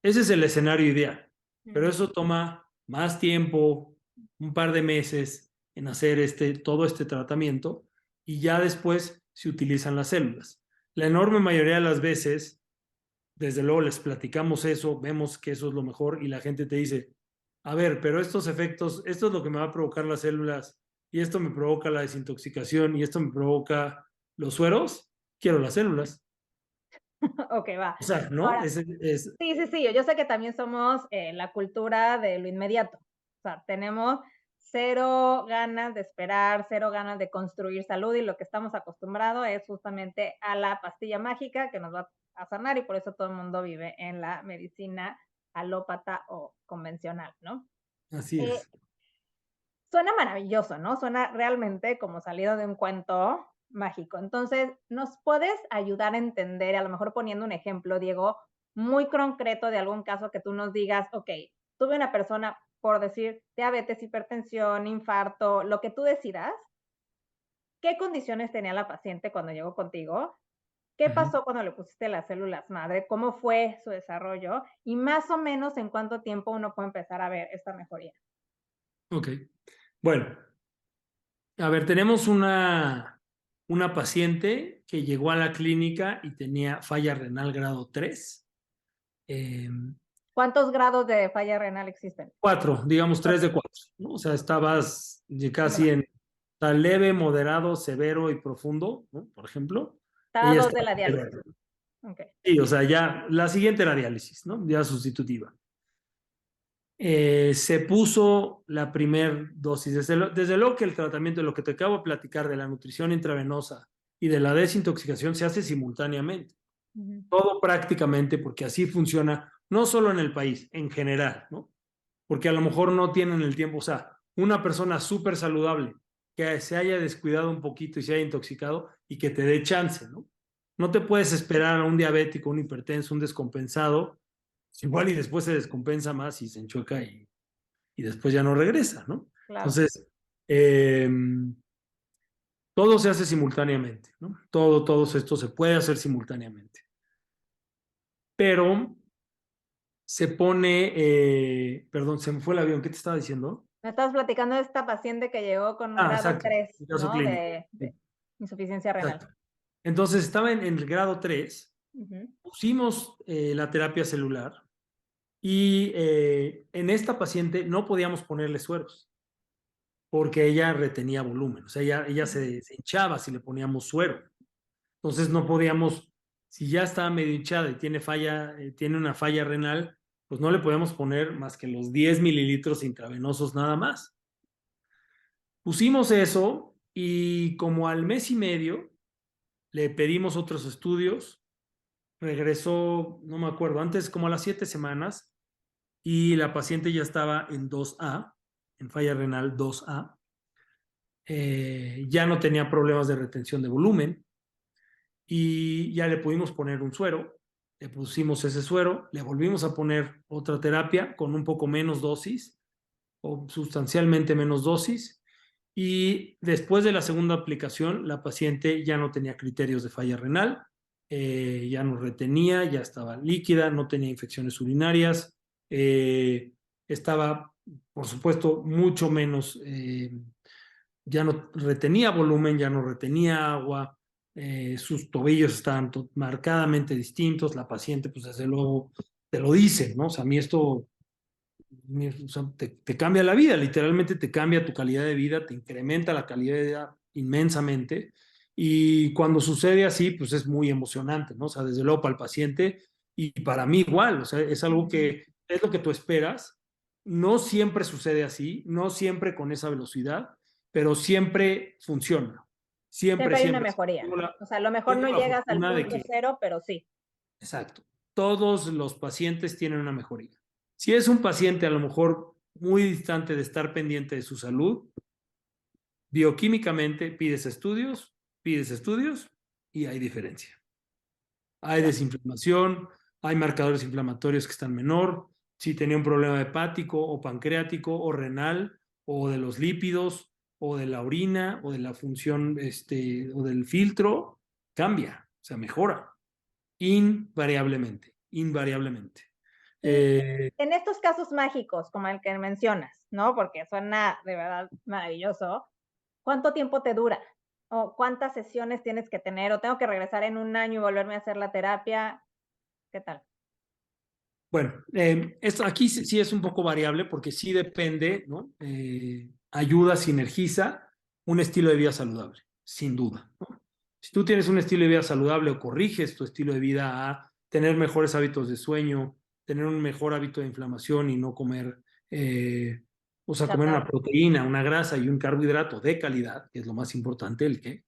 Ese es el escenario ideal, pero eso toma más tiempo, un par de meses en hacer todo este tratamiento, y ya después se utilizan las células. La enorme mayoría de las veces, desde luego les platicamos eso, vemos que eso es lo mejor y la gente te dice, a ver, pero estos efectos, esto es lo que me va a provocar las células y esto me provoca la desintoxicación y esto me provoca los sueros, quiero las células. Ok, va. O sea, ¿no? Ahora, sí, yo sé que también somos la cultura de lo inmediato. O sea, tenemos cero ganas de esperar, cero ganas de construir salud, y lo que estamos acostumbrados es justamente a la pastilla mágica que nos va a sanar, y por eso todo el mundo vive en la medicina alópata o convencional, ¿no? Así Eh, es. Suena maravilloso, ¿no? Suena realmente como salido de un cuento mágico. Entonces, ¿nos puedes ayudar a entender, a lo mejor poniendo un ejemplo, Diego, muy concreto de algún caso que tú nos digas, ok, tuve una persona, por decir, diabetes, hipertensión, infarto, lo que tú decidas, ¿qué condiciones tenía la paciente cuando llegó contigo? ¿Qué pasó cuando le pusiste las células madre? ¿Cómo fue su desarrollo? Y más o menos en cuánto tiempo uno puede empezar a ver esta mejoría. Ok. Bueno, a ver, tenemos una paciente que llegó a la clínica y tenía falla renal grado 3. ¿Cuántos grados de falla renal existen? 4, digamos 3 Ok, de 4, ¿no? O sea, estabas ¿dónde casi va? en, o sea, leve, moderado, severo y profundo, ¿no? Por ejemplo. Estaba Ella dos de estaba la en severo. diálisis. Ok. Sí, o sea, ya la siguiente era diálisis, ¿no? Ya sustitutiva. Se puso la primer dosis. Desde luego que el tratamiento, de lo que te acabo de platicar de la nutrición intravenosa y de la desintoxicación, se hace simultáneamente. Ujú. Todo prácticamente, porque así funciona, no solo en el país, en general, ¿no? Porque a lo mejor no tienen el tiempo. O sea, una persona súper saludable que se haya descuidado un poquito y se haya intoxicado y que te dé chance, ¿no? No te puedes esperar a un diabético, un hipertenso, un descompensado, igual y después se descompensa más y se enchueca y después ya no regresa, ¿no? Claro. Entonces, eh, todo se hace simultáneamente, ¿no? Todo esto se puede hacer simultáneamente. Pero se pone, perdón, se me fue el avión, ¿qué te estaba diciendo? Me estabas platicando de esta paciente que llegó con un Ah, grado exacto, 3, el caso ¿no? clínico. De Sí, insuficiencia renal. exacto. Entonces estaba en el grado 3, Ujú. pusimos la terapia celular y en esta paciente no podíamos ponerle sueros porque ella retenía volumen, o sea, ella se hinchaba si le poníamos suero. Entonces no podíamos, si ya estaba medio hinchada y tiene una falla renal, pues no le podíamos poner más que los 10 mililitros intravenosos nada más. Pusimos eso y como al mes y medio le pedimos otros estudios, regresó, no me acuerdo, antes como a las 7 semanas, y la paciente ya estaba en 2A, en falla renal 2A. Ya no tenía problemas de retención de volumen y ya le pudimos poner un suero, le pusimos ese suero, le volvimos a poner otra terapia con un poco menos dosis o sustancialmente menos dosis, y después de la segunda aplicación la paciente ya no tenía criterios de falla renal, ya no retenía, ya estaba líquida, no tenía infecciones urinarias, estaba por supuesto mucho menos, ya no retenía volumen, ya no retenía agua, sus tobillos estaban marcadamente distintos, la paciente pues desde luego te lo dice, ¿no? O sea, a mí esto o sea, te cambia la vida, literalmente te cambia tu calidad de vida, te incrementa la calidad de vida inmensamente, y cuando sucede así pues es muy emocionante, ¿no? O sea, desde luego para el paciente y para mí igual, o sea, es algo que es lo que tú esperas, no siempre sucede así, no siempre con esa velocidad, pero siempre funciona. Siempre, Siempre hay una siempre. mejoría. O sea, a lo mejor Tengo no la llegas al fortuna de punto que, cero, pero sí. exacto, todos los pacientes tienen una mejoría. Si es un paciente a lo mejor muy distante de estar pendiente de su salud, bioquímicamente pides estudios y hay diferencia. Hay Ya. desinflamación, hay marcadores inflamatorios que están menor. Si tenía un problema hepático o pancreático o renal o de los lípidos o de la orina o de la función o del filtro, cambia, o sea, mejora invariablemente, invariablemente. Y Eh, en estos casos mágicos, como el que mencionas, ¿no? Porque suena de verdad maravilloso. ¿Cuánto tiempo te dura? ¿O cuántas sesiones tienes que tener? ¿O tengo que regresar en un año y volverme a hacer la terapia? ¿Qué tal? bueno, esto aquí sí es un poco variable porque sí depende, ¿no? Ayuda, sinergiza un estilo de vida saludable, sin duda, ¿no? Si tú tienes un estilo de vida saludable o corriges tu estilo de vida a tener mejores hábitos de sueño, tener un mejor hábito de inflamación y no comer, o sea, comer una Chatarra. proteína, una grasa y un carbohidrato de calidad, que es lo más importante,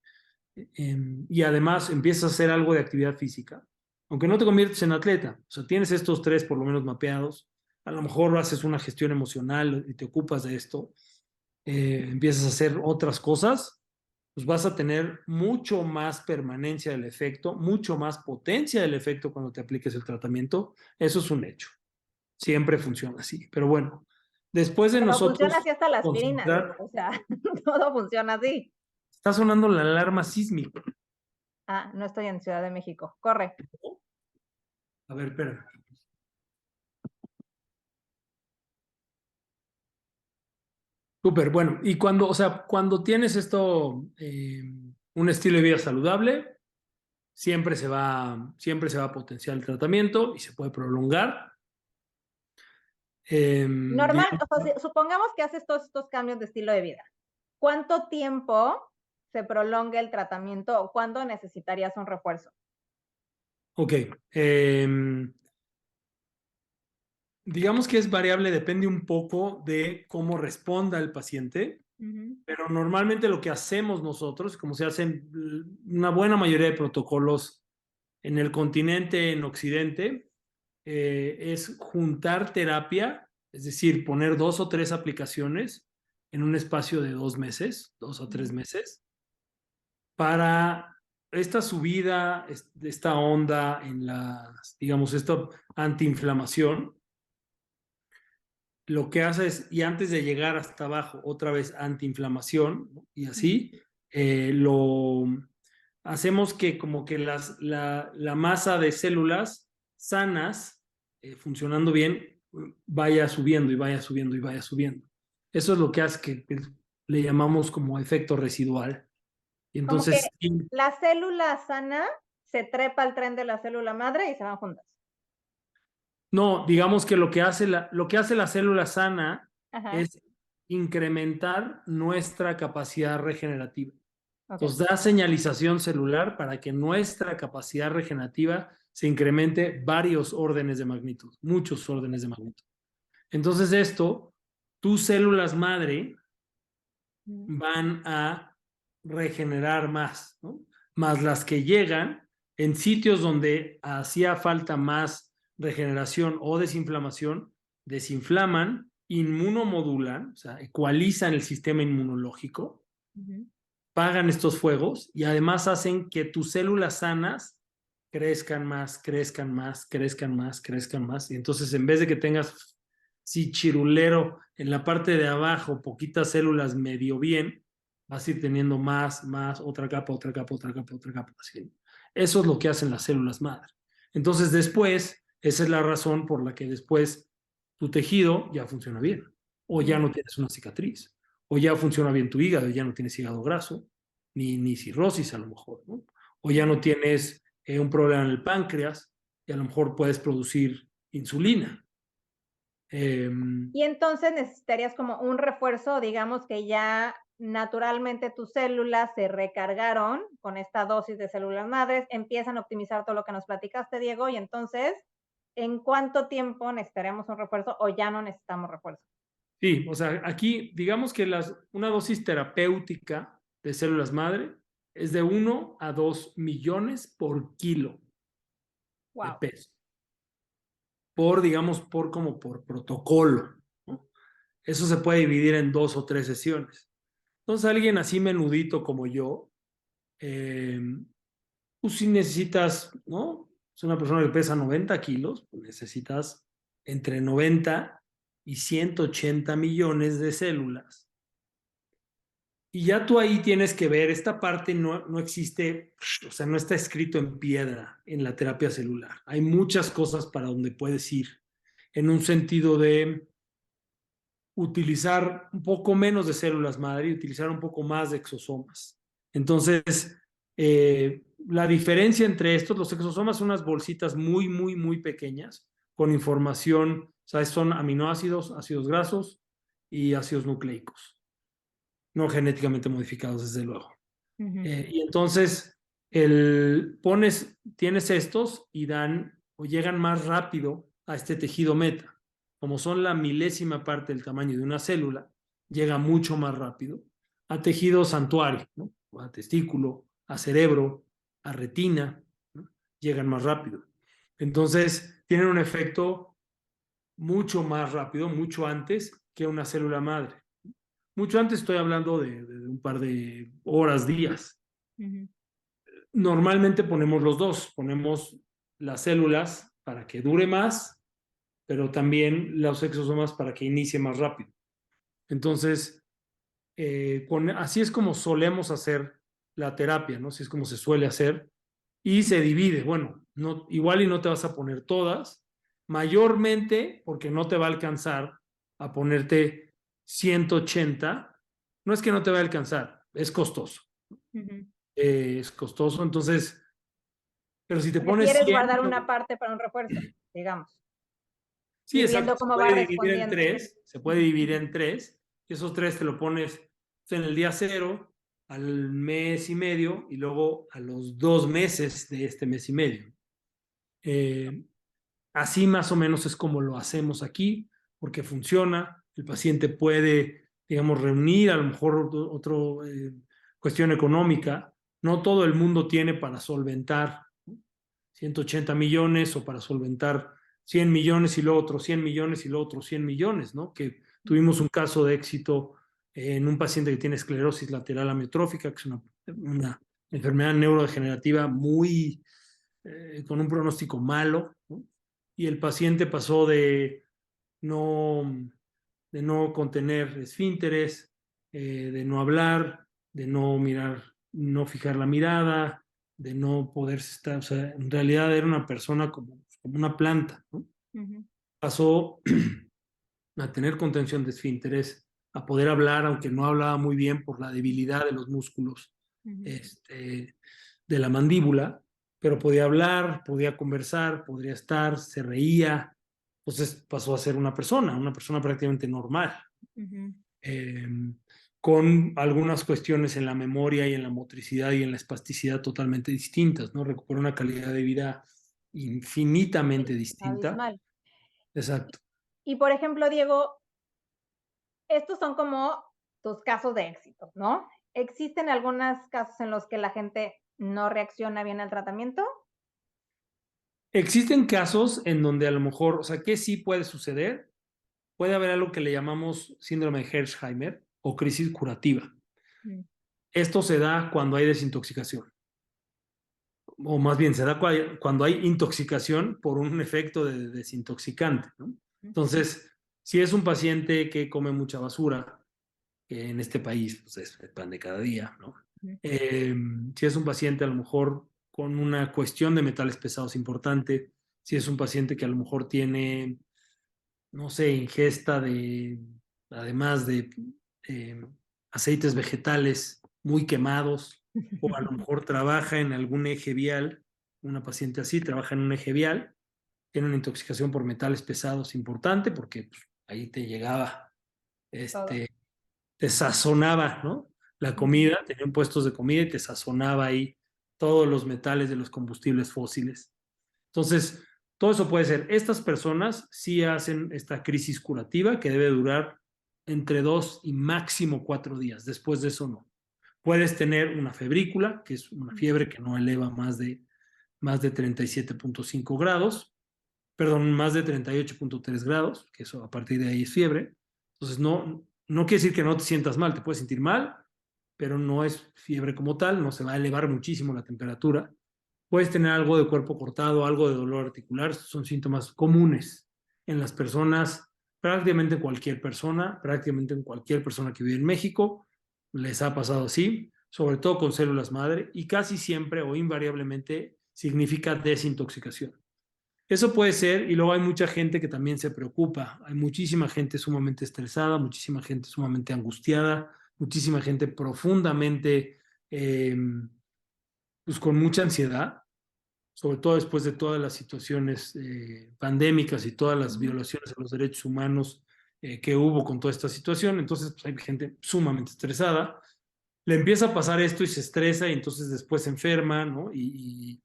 y además empiezas a hacer algo de actividad física, aunque no te conviertes en atleta, o sea, tienes estos tres por lo menos mapeados, a lo mejor haces una gestión emocional y te ocupas de esto, empiezas a hacer otras cosas, pues vas a tener mucho más permanencia del efecto, mucho más potencia del efecto cuando te apliques el tratamiento. Eso es un hecho. Siempre funciona así. Pero bueno, después de Pero funciona nosotros así hasta la aspirina, Diego. concentrar, O sea, todo funciona así. está sonando la alarma sísmica. Ah, no estoy en Ciudad de México. Corre. A ver, espera. Súper, bueno, y cuando, o sea, cuando tienes esto, un estilo de vida saludable, siempre se va a potenciar el tratamiento y se puede prolongar. Normal, Digamos, o sea, supongamos que haces todos estos cambios de estilo de vida. ¿Cuánto tiempo se prolonga el tratamiento o cuándo necesitarías un refuerzo? ok, digamos que es variable, depende un poco de cómo responda el paciente, pero normalmente lo que hacemos nosotros, como se hacen una buena mayoría de protocolos en el continente, en Occidente, es juntar terapia, es decir, poner 2 o 3 aplicaciones en un espacio de 2 meses, 2 o 3 meses, para esta subida, esta onda en las, digamos, esta antiinflamación. Lo que hace es, y antes de llegar hasta abajo, otra vez antiinflamación, ¿no? Y así, lo hacemos que como que la masa de células sanas, funcionando bien, vaya subiendo y vaya subiendo y vaya subiendo. Eso es lo que hace que le llamamos como efecto residual. Y Como que entonces, sí, la célula sana se trepa al tren de la célula madre y se van juntas. no, digamos que lo que hace la célula sana Ajá, es incrementar nuestra capacidad regenerativa. ok. Nos da señalización celular para que nuestra capacidad regenerativa se incremente varios órdenes de magnitud, muchos órdenes de magnitud. Entonces esto, tus células madre van a regenerar más, ¿no? Más las que llegan en sitios donde hacía falta más regeneración o desinflamación, desinflaman, inmunomodulan, o sea, ecualizan el sistema inmunológico, pagan estos fuegos y además hacen que tus células sanas crezcan más, crezcan más, crezcan más, crezcan más. Y entonces en vez de que tengas si chirulero en la parte de abajo, poquitas células medio bien, vas a ir teniendo más, más, otra capa, otra capa, otra capa, otra capa. Así. Eso es lo que hacen las células madre. Entonces después, esa es la razón por la que después tu tejido ya funciona bien o ya no tienes una cicatriz o ya funciona bien tu hígado, ya no tienes hígado graso, ni cirrosis a lo mejor, ¿no? O ya no tienes un problema en el páncreas y a lo mejor puedes producir insulina. Eh, Y entonces necesitarías como un refuerzo, digamos que ya naturalmente tus células se recargaron con esta dosis de células madres, empiezan a optimizar todo lo que nos platicaste, Diego, y entonces ¿en cuánto tiempo necesitaremos un refuerzo o ya no necesitamos refuerzo? Sí, o sea, aquí digamos que una dosis terapéutica de células madre es de 1 a 2 millones por kilo de Wow. peso. Digamos, como por protocolo, ¿no? Eso se puede dividir en 2 o 3 sesiones. Entonces, alguien así menudito como yo, pues si necesitas, ¿no? Es una persona que pesa 90 kilos, pues necesitas entre 90 y 180 millones de células. Y ya tú ahí tienes que ver, esta parte no existe, o sea, no está escrito en piedra en la terapia celular. Hay muchas cosas para donde puedes ir, en un sentido de utilizar un poco menos de células madre y utilizar un poco más de exosomas. Entonces, la diferencia entre estos, los exosomas son unas bolsitas muy, muy, muy pequeñas con información, ¿sabes? Son aminoácidos, ácidos grasos y ácidos nucleicos, no genéticamente modificados, desde luego. Y entonces, tienes estos y dan o llegan más rápido a este tejido meta. Como son la milésima parte del tamaño de una célula, llega mucho más rápido a tejido santuario, ¿no? A testículo, a cerebro, a retina, ¿no? Llegan más rápido. Entonces, tienen un efecto mucho más rápido, mucho antes que una célula madre. Mucho antes, estoy hablando de un par de horas, días. Normalmente ponemos los dos, ponemos las células para que dure más, pero también los exosomas para que inicie más rápido. Entonces, así es como solemos hacer la terapia, ¿no? Así es como se suele hacer y se divide. Bueno, igual y no te vas a poner todas, mayormente porque no te va a alcanzar a ponerte 180. No es que no te va a alcanzar, es costoso. Es costoso, entonces, pero si te pones Prefieres 100, guardar una parte para un refuerzo, digamos. sí, Ir exacto, viendo se cómo va puede dividir en respondiendo. tres, se puede dividir en tres, y esos tres te lo pones en el día 0, al mes y medio, y luego a los 2 meses de este mes y medio. Así más o menos es como lo hacemos aquí, porque funciona. El paciente puede, digamos, reunir a lo mejor otra cuestión económica. No todo el mundo tiene para solventar 180 millones o para solventar 100 millones y luego otros 100 millones y luego otros 100 millones, ¿no? Que tuvimos un caso de éxito en un paciente que tiene esclerosis lateral amiotrófica, que es una enfermedad neurodegenerativa con un pronóstico malo, ¿no? Y el paciente pasó no, de no contener esfínteres, de no hablar, de no mirar, no fijar la mirada, de no poder estar, o sea, en realidad era una persona como una planta, ¿no? Pasó a tener contención de esfínteres, a poder hablar, aunque no hablaba muy bien por la debilidad de los músculos de la mandíbula, pero podía hablar, podía conversar, podría estar, se reía. Entonces pasó a ser una persona prácticamente normal, eh, con algunas cuestiones en la memoria y en la motricidad y en la espasticidad totalmente distintas, ¿no? Recuperó una calidad de vida infinitamente distinta. Abismal. Exacto. Y por ejemplo, Diego, estos son como tus casos de éxito, ¿no? ¿Existen algunos casos en los que la gente no reacciona bien al tratamiento? Existen casos en donde a lo mejor, o sea, ¿qué sí puede suceder? Puede haber algo que le llamamos síndrome de Hersheimer o crisis curativa. Esto se da cuando hay desintoxicación, o más bien se da cuando hay intoxicación por un efecto de desintoxicante, ¿no? Entonces, si es un paciente que come mucha basura, que en este país pues es el pan de cada día, ¿no? Si es un paciente a lo mejor con una cuestión de metales pesados importante, si es un paciente que a lo mejor tiene, no sé, ingesta además de aceites vegetales muy quemados, o a lo mejor trabaja en algún eje vial, una paciente así trabaja en un eje vial, tiene una intoxicación por metales pesados importante, porque pues, ahí te llegaba, te sazonaba, ¿no? La comida, tenían puestos de comida y te sazonaba ahí todos los metales de los combustibles fósiles. Entonces, Todo eso puede ser. Estas personas sí hacen esta crisis curativa que debe durar entre 2 y máximo 4 días. Después de eso no. Puedes tener una febrícula, que es una fiebre que no eleva más de 37.5 grados, perdón, más de 38.3 grados, que eso a partir de ahí es fiebre. Entonces no quiere decir que no te sientas mal, te puedes sentir mal, pero no es fiebre como tal, no se va a elevar muchísimo la temperatura. Puedes tener algo de cuerpo cortado, algo de dolor articular, son síntomas comunes en las personas, prácticamente cualquier persona, prácticamente en cualquier persona que vive en México, les ha pasado así, sobre todo con células madre, y casi siempre o invariablemente significa desintoxicación. Eso puede ser, y luego hay mucha gente que también se preocupa, hay muchísima gente sumamente estresada, muchísima gente sumamente angustiada, muchísima gente profundamente, pues con mucha ansiedad, sobre todo después de todas las situaciones pandémicas y todas las violaciones a los derechos humanos que hubo con toda esta situación. Entonces pues, hay gente sumamente estresada, le empieza a pasar esto y se estresa y entonces después se enferma, ¿no? Y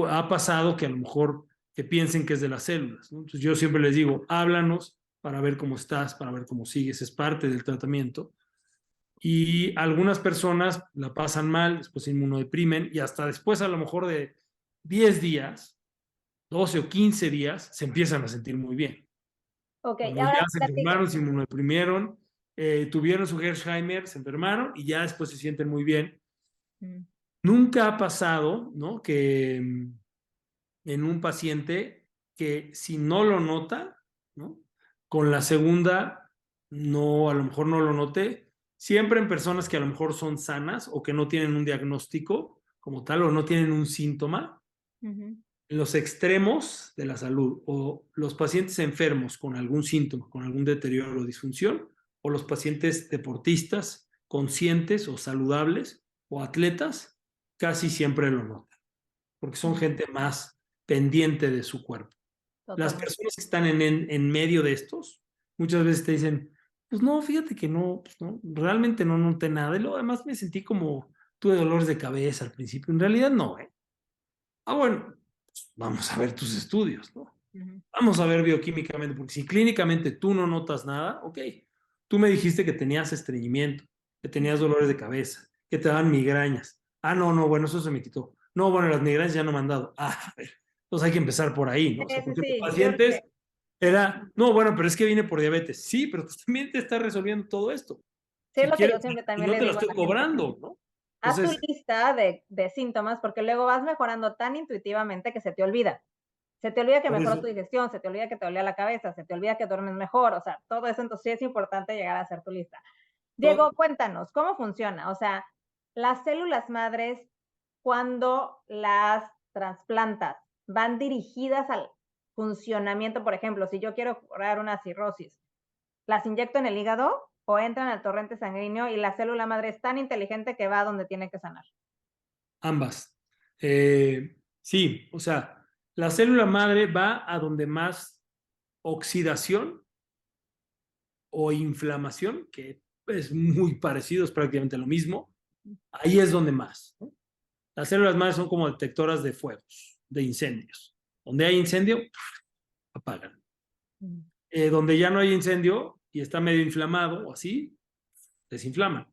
ha pasado que a lo mejor que piensen que es de las células, ¿no? Entonces yo siempre les digo, háblanos para ver cómo estás, para ver cómo sigues, es parte del tratamiento. Y algunas personas la pasan mal, después se inmunodeprimen y hasta después a lo mejor de 10 días, 12 o 15 días, se empiezan a sentir muy bien. Ok, Cuando ahora ya se enfermaron, platícame. se inmunodeprimieron, tuvieron su Hersheimer, se enfermaron y ya después se sienten muy bien. Nunca ha pasado, ¿no? Que en un paciente que si no lo nota, ¿no? Con la segunda, no, a lo mejor no lo noté. Siempre en personas que a lo mejor son sanas o que no tienen un diagnóstico como tal o no tienen un síntoma, en los extremos de la salud o los pacientes enfermos con algún síntoma, con algún deterioro o disfunción, o los pacientes deportistas conscientes o saludables o atletas, casi siempre lo notan, porque son gente más pendiente de su cuerpo. Las Totalmente. personas que están en medio de estos, muchas veces te dicen, pues no, fíjate que no, pues no, realmente no noté nada. Y luego además me sentí como, tuve dolores de cabeza al principio. En realidad no, ¿eh? Ah, bueno, pues vamos a ver tus estudios, ¿no? Vamos a ver bioquímicamente, porque si clínicamente tú no notas nada, ok, tú me dijiste que tenías estreñimiento, que tenías dolores de cabeza, que te daban migrañas. Ah, no, bueno, eso se me quitó. No, bueno, las migrañas ya no me han dado. Ah, a ver, entonces hay que empezar por ahí, ¿no? O sea, Sí, porque los sí, yo creo pacientes era, no, bueno, pero es que vine por diabetes. Sí, pero pues también te está resolviendo todo esto. sí, es Si lo que yo quieres, siempre y también no le te lo digo a estoy la gente. cobrando, ¿no? Haz tu Entonces, lista de síntomas porque luego vas mejorando tan intuitivamente que se te olvida. Se te olvida que por mejoró eso, tu digestión, se te olvida que te dolía la cabeza, se te olvida que duermes mejor, o sea, todo eso, entonces sí es importante llegar a hacer tu lista. Diego, todo, cuéntanos, ¿cómo funciona? O sea, las células madres, cuando las trasplantas, van dirigidas al funcionamiento, por ejemplo, si yo quiero curar una cirrosis, ¿las inyecto en el hígado o entran al torrente sanguíneo y la célula madre es tan inteligente que va a donde tiene que sanar? ambas. Sí, o sea, la célula madre va a donde más oxidación o inflamación, que es muy parecido, es prácticamente lo mismo, ahí es donde más, ¿no? Las células madre son como detectoras de fuegos, de incendios. Donde hay incendio, apagan. Donde ya no hay incendio y está medio inflamado o así, desinflaman.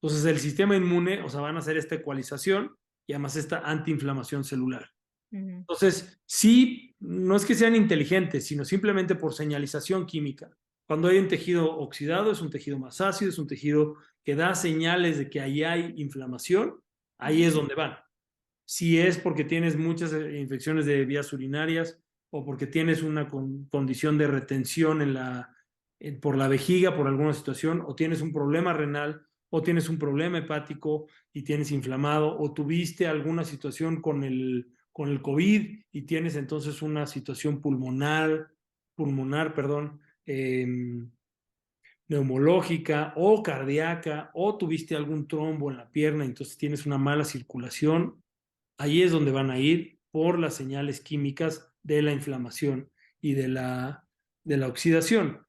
Entonces el sistema inmune, o sea, van a hacer esta ecualización y además esta antiinflamación celular. Entonces, sí, no es que sean inteligentes, sino simplemente por señalización química. Cuando hay un tejido oxidado, es un tejido más ácido, es un tejido que da señales de que ahí hay inflamación, ahí es donde van. Si es porque tienes muchas infecciones de vías urinarias o porque tienes una condición de retención por la vejiga, por alguna situación, o tienes un problema renal, o tienes un problema hepático y tienes inflamado, o tuviste alguna situación con el COVID y tienes entonces una situación pulmonar, perdón, neumológica o cardíaca, o tuviste algún trombo en la pierna, entonces tienes una mala circulación, ahí es donde van a ir por las señales químicas de la inflamación y de la oxidación.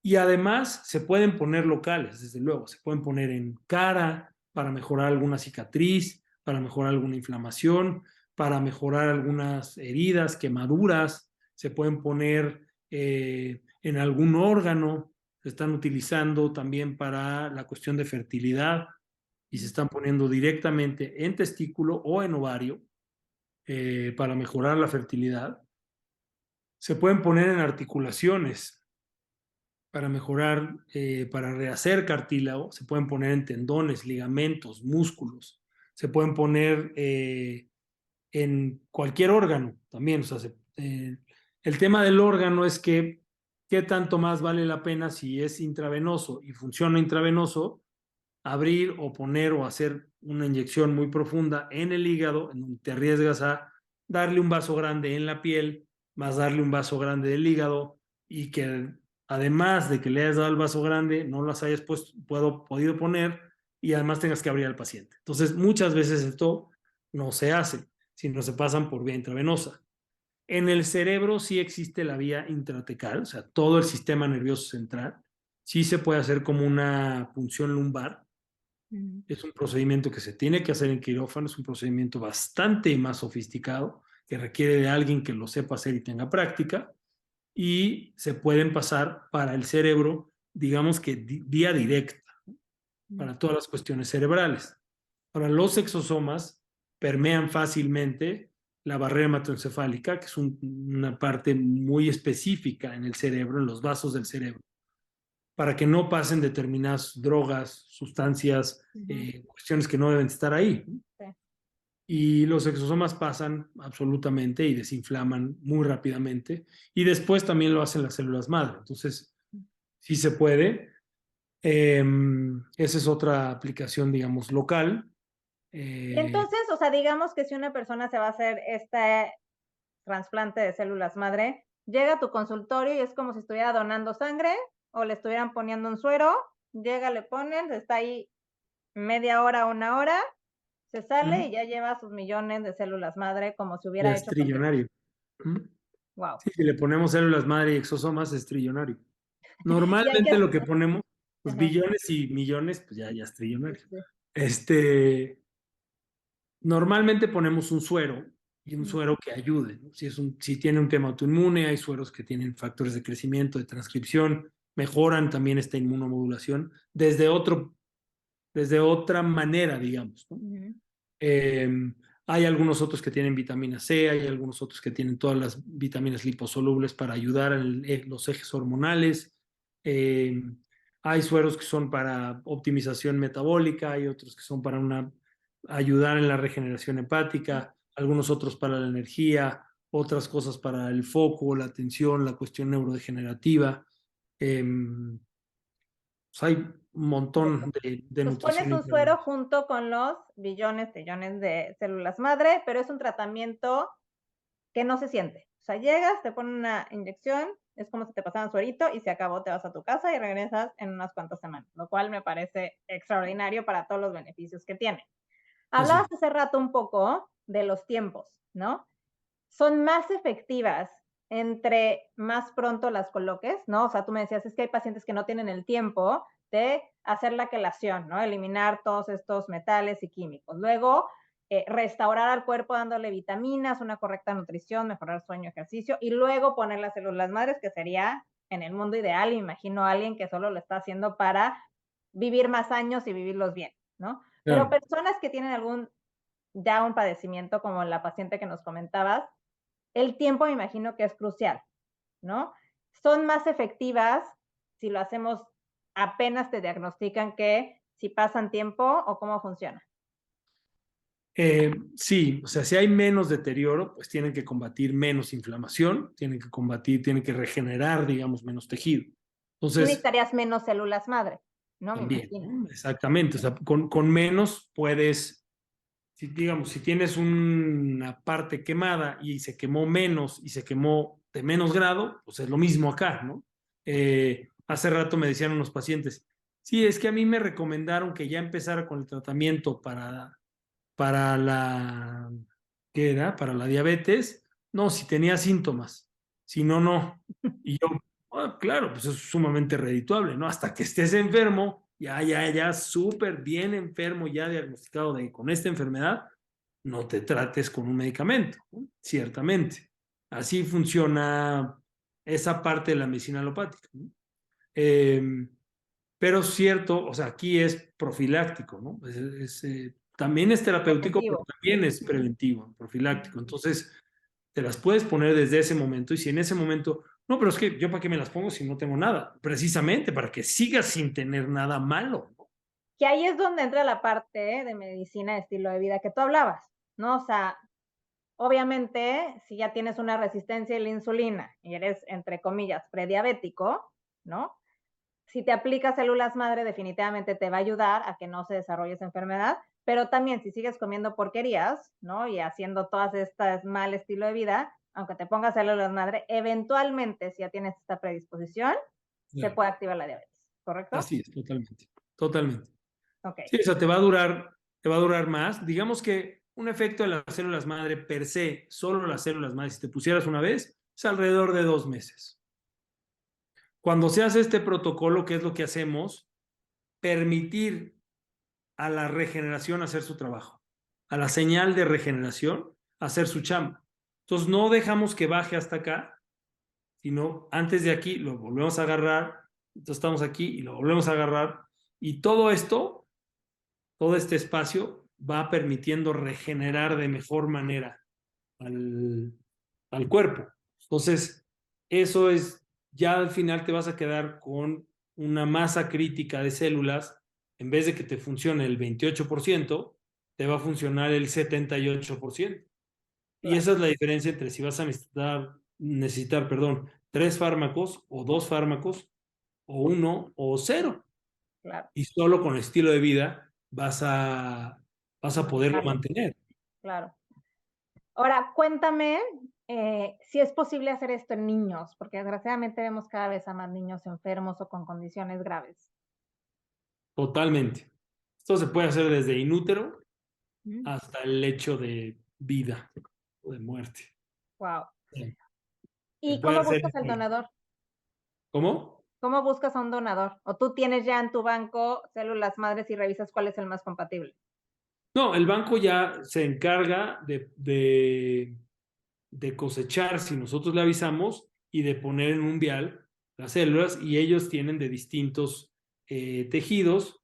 Y además se pueden poner locales, desde luego, se pueden poner en cara para mejorar alguna cicatriz, para mejorar alguna inflamación, para mejorar algunas heridas, quemaduras, se pueden poner en algún órgano, se están utilizando también para la cuestión de fertilidad y se están poniendo directamente en testículo o en ovario para mejorar la fertilidad. Se pueden poner en articulaciones para mejorar, para rehacer cartílago, se pueden poner en tendones, ligamentos, músculos, se pueden poner en cualquier órgano también. O sea, el tema del órgano es que qué tanto más vale la pena si es intravenoso y funciona intravenoso, abrir o poner o hacer una inyección muy profunda en el hígado, en donde te arriesgas a darle un vaso grande en la piel, más darle un vaso grande del hígado, y que además de que le hayas dado el vaso grande, no las hayas podido poner y además tengas que abrir al paciente. Entonces, muchas veces esto no se hace, sino se pasan por vía intravenosa. En el cerebro sí existe la vía intratecal, o sea, todo el sistema nervioso central. Sí se puede hacer como una punción lumbar. Es un procedimiento que se tiene que hacer en quirófano, es un procedimiento bastante más sofisticado, que requiere de alguien que lo sepa hacer y tenga práctica, y se pueden pasar para el cerebro, digamos que vía directa, para todas las cuestiones cerebrales. Para los exosomas permean fácilmente la barrera hematoencefálica, que es una parte muy específica en el cerebro, en los vasos del cerebro, para que no pasen determinadas drogas, sustancias, cuestiones que no deben estar ahí. Sí. Y los exosomas pasan absolutamente y desinflaman muy rápidamente. Y después también lo hacen las células madre. Entonces, sí se puede. Esa es otra aplicación, digamos, local. Entonces, o sea, digamos que si una persona se va a hacer este trasplante de células madre, llega a tu consultorio y es como si estuviera donando sangre o le estuvieran poniendo un suero, llega, le ponen, está ahí media hora, una hora, se sale y ya lleva sus millones de células madre como si hubiera Es hecho trillonario. Wow. Sí, si le ponemos células madre y exosomas, es trillonario. Y hay que Normalmente lo que ponemos, pues Ajá. billones y millones, pues ya es trillonario. Sí. Normalmente ponemos un suero y un suero que ayude, ¿no? Si tiene un tema autoinmune, hay sueros que tienen factores de crecimiento, de transcripción, mejoran también esta inmunomodulación desde otra manera, digamos, ¿no? Hay algunos otros que tienen vitamina C, hay algunos otros que tienen todas las vitaminas liposolubles para ayudar en los ejes hormonales. Hay sueros que son para optimización metabólica, hay otros que son para ayudar en la regeneración hepática, algunos otros para la energía, otras cosas para el foco, la atención, la cuestión neurodegenerativa. Pues hay un montón de Pues pones nutrición un suero interna. junto con los billones, trillones de células madre, pero es un tratamiento que no se siente. O sea, llegas, te ponen una inyección, es como si te pasaran suerito y se acabó, te vas a tu casa y regresas en unas cuantas semanas, lo cual me parece extraordinario para todos los beneficios que tiene. Hablabas hace rato un poco de los tiempos, ¿no? Son más efectivas entre más pronto las coloques, ¿no? O sea, tú me decías, es que hay pacientes que no tienen el tiempo de hacer la quelación, ¿no? Eliminar todos estos metales y químicos. Luego, restaurar al cuerpo dándole vitaminas, una correcta nutrición, mejorar sueño, ejercicio, y luego poner las células madres, que sería en el mundo ideal, imagino a alguien que solo lo está haciendo para vivir más años y vivirlos bien, ¿no? Pero Claro. personas que tienen ya un padecimiento, como la paciente que nos comentabas, el tiempo me imagino que es crucial, ¿no? Son más efectivas si lo hacemos apenas te diagnostican que si pasan tiempo o cómo funciona. Sí, o sea, si hay menos deterioro, pues tienen que combatir menos inflamación, tienen que regenerar, digamos, menos tejido. Tú Entonces, necesitarías menos células madre, ¿no? Me también, imagino. ¿no? Exactamente, o sea, con menos puedes, digamos, si tienes una parte quemada y se quemó menos y se quemó de menos grado, pues es lo mismo acá, ¿no? Hace rato me decían unos pacientes, sí, es que a mí me recomendaron que ya empezara con el tratamiento para la, ¿qué era? Para la diabetes. No, si tenía síntomas, si no, no. Y yo, claro, pues es sumamente redituable, ¿no? Hasta que estés enfermo, ya súper bien enfermo, ya diagnosticado con esta enfermedad, no te trates con un medicamento, ¿no? Ciertamente. Así funciona esa parte de la medicina alopática, ¿no? Pero cierto, o sea, aquí es profiláctico, ¿no? También es terapéutico, pero Preventivo. también es preventivo, profiláctico. Entonces, te las puedes poner desde ese momento y si en ese momento, no, pero es que yo para qué me las pongo si no tengo nada, precisamente para que sigas sin tener nada malo, ¿no? Que ahí es donde entra la parte de medicina de estilo de vida que tú hablabas, ¿no? O sea, obviamente, si ya tienes una resistencia a la insulina y eres, entre comillas, prediabético, ¿no? Si te aplicas células madre, definitivamente te va a ayudar a que no se desarrolle esa enfermedad, pero también si sigues comiendo porquerías, ¿no? Y haciendo todas estas mal estilo de vida, aunque te pongas células madre, eventualmente, si ya tienes esta predisposición, se puede activar la diabetes, ¿correcto? Así es, totalmente, totalmente. Ok. Sí, o sea, te va a durar más. Digamos que un efecto de las células madre per se, solo las células madre, si te pusieras una vez, es alrededor de 2 meses. Cuando se hace este protocolo, ¿qué es lo que hacemos? Permitir a la regeneración hacer su trabajo, a la señal de regeneración hacer su chamba. Entonces no dejamos que baje hasta acá, sino antes de aquí lo volvemos a agarrar, entonces estamos aquí y lo volvemos a agarrar y todo esto, todo este espacio va permitiendo regenerar de mejor manera al cuerpo. Entonces, eso es, ya al final te vas a quedar con una masa crítica de células, en vez de que te funcione el 28%, te va a funcionar el 78%. Y esa es la diferencia entre si vas a necesitar, perdón, 3 fármacos o 2 fármacos o 1 o 0. Claro. Y solo con estilo de vida vas a poderlo mantener. Claro. Ahora, cuéntame si es posible hacer esto en niños, porque desgraciadamente vemos cada vez a más niños enfermos o con condiciones graves. Totalmente. Esto se puede hacer desde inútero hasta el lecho de vida o de muerte. Wow. Sí. ¿Y cómo buscas el donador? ¿Cómo? ¿Cómo buscas a un donador? ¿O tú tienes ya en tu banco células madres y revisas cuál es el más compatible? No, el banco ya se encarga de cosechar si nosotros le avisamos y de poner en un vial las células y ellos tienen de distintos tejidos.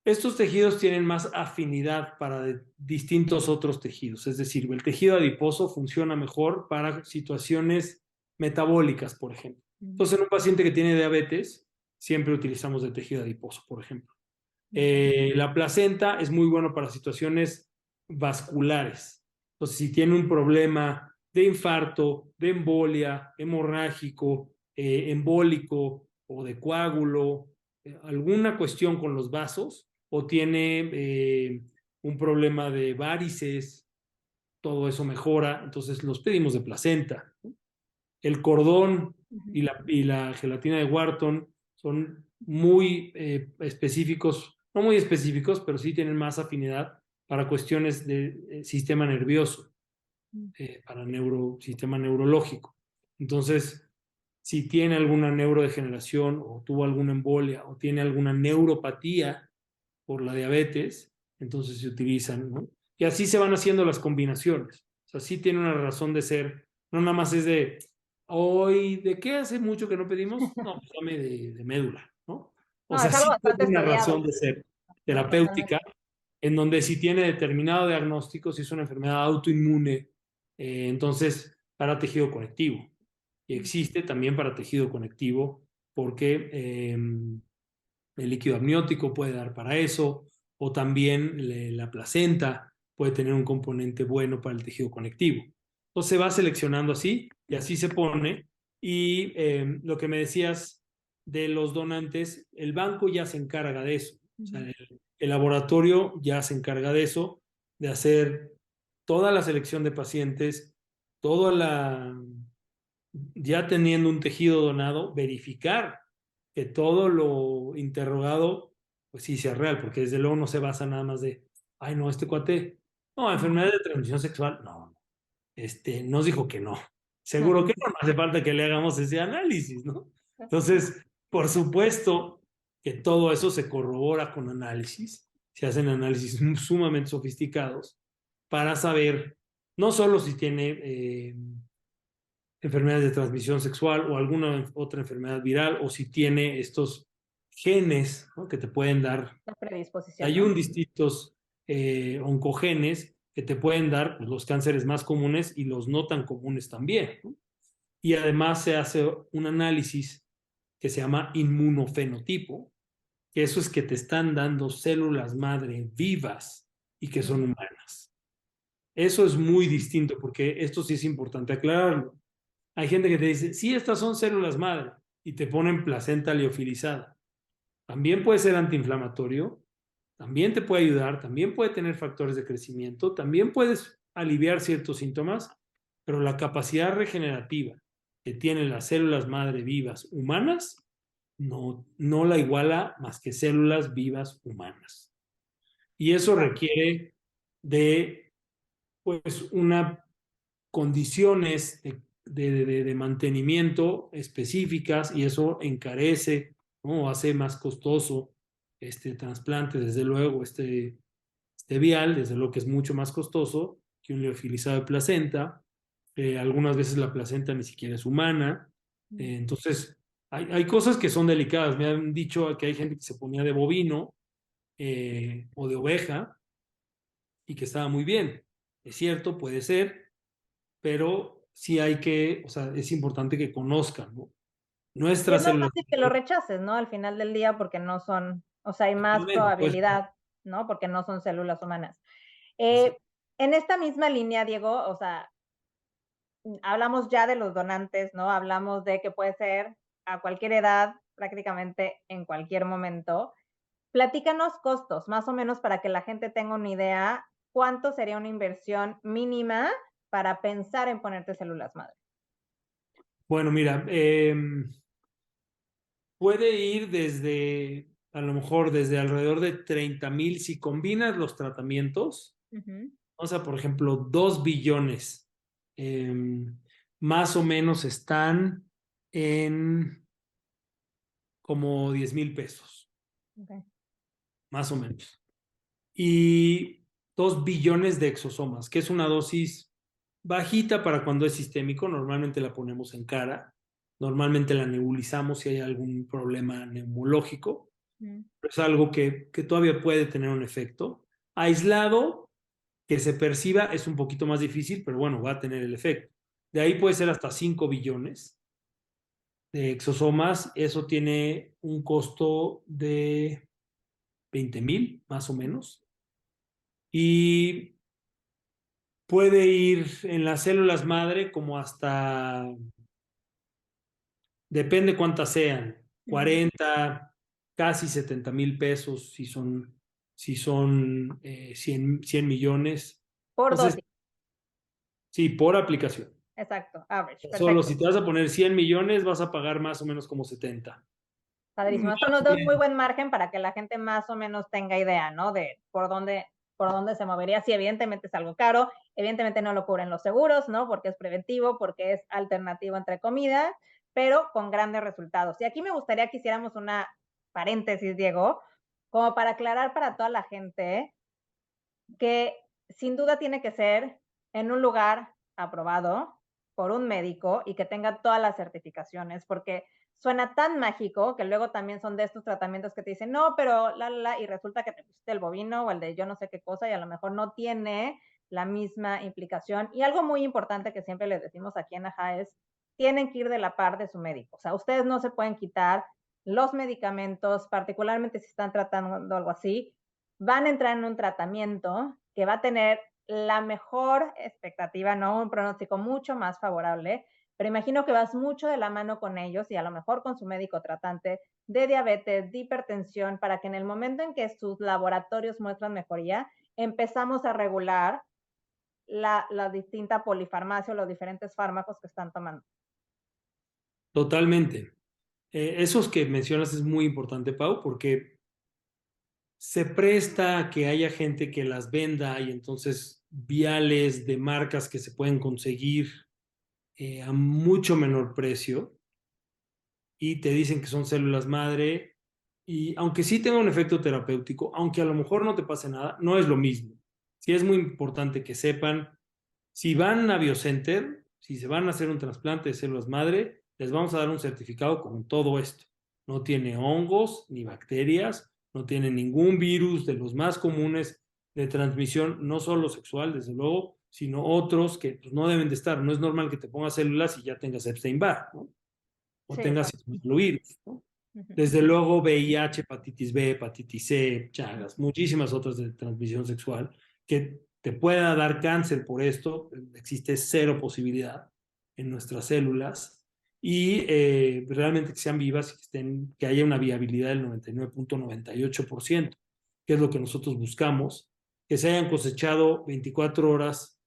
Estos tejidos tienen más afinidad para distintos otros tejidos, es decir, el tejido adiposo funciona mejor para situaciones metabólicas, por ejemplo. Entonces, en un paciente que tiene diabetes, siempre utilizamos de tejido adiposo, por ejemplo. La placenta es muy bueno para situaciones vasculares. Entonces, si tiene un problema de infarto, de embolia, hemorrágico, embólico o de coágulo, alguna cuestión con los vasos, o tiene un problema de varices, todo eso mejora, entonces los pedimos de placenta. El cordón y la gelatina de Wharton son muy específicos, no muy específicos, pero sí tienen más afinidad para cuestiones de sistema nervioso, para sistema neurológico. Entonces, si tiene alguna neurodegeneración o tuvo alguna embolia o tiene alguna neuropatía por la diabetes, entonces se utilizan, ¿no? Y así se van haciendo las combinaciones. O sea, sí tiene una razón de ser, no nada más es de, hoy, ¿de qué hace mucho que no pedimos? No, pues dame de médula, ¿no? O No, sea, es algo sí bastante tiene una estudiado. razón de ser No, terapéutica, en donde si tiene determinado diagnóstico, si es una enfermedad autoinmune, entonces para tejido conectivo. Y existe también para tejido conectivo, porque el líquido amniótico puede dar para eso, o también la placenta puede tener un componente bueno para el tejido conectivo. Entonces se va seleccionando así y así se pone. Y lo que me decías de los donantes, el banco ya se encarga de eso. O sea, el laboratorio ya se encarga de eso, de hacer toda la selección de pacientes, toda ya teniendo un tejido donado, verificar que todo lo interrogado, pues sí sea real, porque desde luego no se basa nada más de, ay, no, este cuate, no, enfermedad de transmisión sexual, no, nos dijo que no. Seguro que no hace falta que le hagamos ese análisis, ¿no? Entonces, por supuesto que todo eso se corrobora con análisis, se hacen análisis sumamente sofisticados para saber no solo si tiene enfermedades de transmisión sexual o alguna otra enfermedad viral, o si tiene estos genes, ¿no?, que te pueden dar. La predisposición, Hay ¿no? distintos oncogenes que te pueden dar, pues, los cánceres más comunes y los no tan comunes también, ¿no? Y además se hace un análisis que se llama inmunofenotipo, que eso es que te están dando células madre vivas y que son humanas. Eso es muy distinto, porque esto sí es importante aclararlo. Hay gente que te dice, sí, estas son células madre, y te ponen placenta liofilizada. También puede ser antiinflamatorio, también te puede ayudar, también puede tener factores de crecimiento, también puedes aliviar ciertos síntomas, pero la capacidad regenerativa que tienen las células madre vivas humanas no la iguala más que células vivas humanas. Y eso requiere de, pues, una condiciones de mantenimiento específicas, y eso encarece, ¿no?, hace más costoso este trasplante, desde luego, este vial, desde luego que es mucho más costoso que un liofilizado de placenta. Algunas veces la placenta ni siquiera es humana. Entonces, hay cosas que son delicadas. Me han dicho que hay gente que se ponía de bovino o de oveja y que estaba muy bien. Es cierto, puede ser, pero sí hay que, o sea, es importante que conozcan, ¿no?, Y es nuestras más células. fácil que lo rechaces, ¿no? Al final del día, porque no son, o sea, hay más Pues, probabilidad, ¿no? Porque no son células humanas. En esta misma línea, Diego, o sea, hablamos ya de los donantes, ¿no? Hablamos de que puede ser a cualquier edad, prácticamente en cualquier momento. Platícanos costos, más o menos, para que la gente tenga una idea, ¿cuánto sería una inversión mínima para pensar en ponerte células madre? bueno, mira, puede ir desde, a lo mejor, desde alrededor de 30,000 si combinas los tratamientos. O sea, por ejemplo, 2 billones más o menos están en como 10,000 pesos, Okay. más o menos. Y 2 billones de exosomas, que es una dosis bajita para cuando es sistémico. Normalmente la ponemos en cara, normalmente la nebulizamos si hay algún problema neumológico, pero es algo que todavía puede tener un efecto. Aislado, que se perciba, es un poquito más difícil, pero bueno, va a tener el efecto. De ahí puede ser hasta 5 billones de exosomas. Eso tiene un costo de 20,000, más o menos. Y puede ir en las células madre como hasta, depende cuántas sean, 40, casi 70,000 pesos si son 100 millones. Por Entonces, dosis, sí, por aplicación. exacto, average, Solo perfecto. si te vas a poner 100 millones, vas a pagar más o menos como 70. Padrísimo. Esto nos da un muy buen margen para que la gente más o menos tenga idea, ¿no? De por dónde se movería. Sí, evidentemente es algo caro, evidentemente no lo cubren los seguros, ¿no? Porque es preventivo, porque es alternativo entre comidas, pero con grandes resultados. Y aquí me gustaría que hiciéramos una paréntesis, Diego, como para aclarar para toda la gente que sin duda tiene que ser en un lugar aprobado por un médico y que tenga todas las certificaciones, porque suena tan mágico que luego también son de estos tratamientos que te dicen, no, pero y resulta que te pusiste el bovino o el de yo no sé qué cosa y a lo mejor no tiene la misma implicación. Y algo muy importante que siempre les decimos aquí en AJA es, tienen que ir de la par de su médico. O sea, ustedes no se pueden quitar los medicamentos, particularmente si están tratando algo así, van a entrar en un tratamiento que va a tener la mejor expectativa, ¿no? Un pronóstico mucho más favorable, pero imagino que vas mucho de la mano con ellos y a lo mejor con su médico tratante de diabetes, de hipertensión, para que en el momento en que sus laboratorios muestran mejoría, empezamos a regular la distinta polifarmacia o los diferentes fármacos que están tomando. Totalmente. Esos que mencionas es muy importante, Pau, porque se presta a que haya gente que las venda, y entonces viales de marcas que se pueden conseguir a mucho menor precio, y te dicen que son células madre, y aunque sí tenga un efecto terapéutico, aunque a lo mejor no te pase nada, no es lo mismo. sí es muy importante que sepan, si van a BioCenter, si se van a hacer un trasplante de células madre, les vamos a dar un certificado con todo esto. No tiene hongos ni bacterias, no tiene ningún virus de los más comunes de transmisión, no solo sexual, desde luego, sino otros que pues, no deben de estar. No es normal que te pongas células y ya tengas Epstein-Barr, ¿no? O Sí, tengas exacto. virus, ¿no? Ujú. Desde luego VIH, hepatitis B, hepatitis C, Chagas, muchísimas otras de transmisión sexual que te pueda dar cáncer por esto, existe cero posibilidad en nuestras células y realmente que sean vivas y que haya una viabilidad del 99.98%, que es lo que nosotros buscamos, que se hayan cosechado 24 horas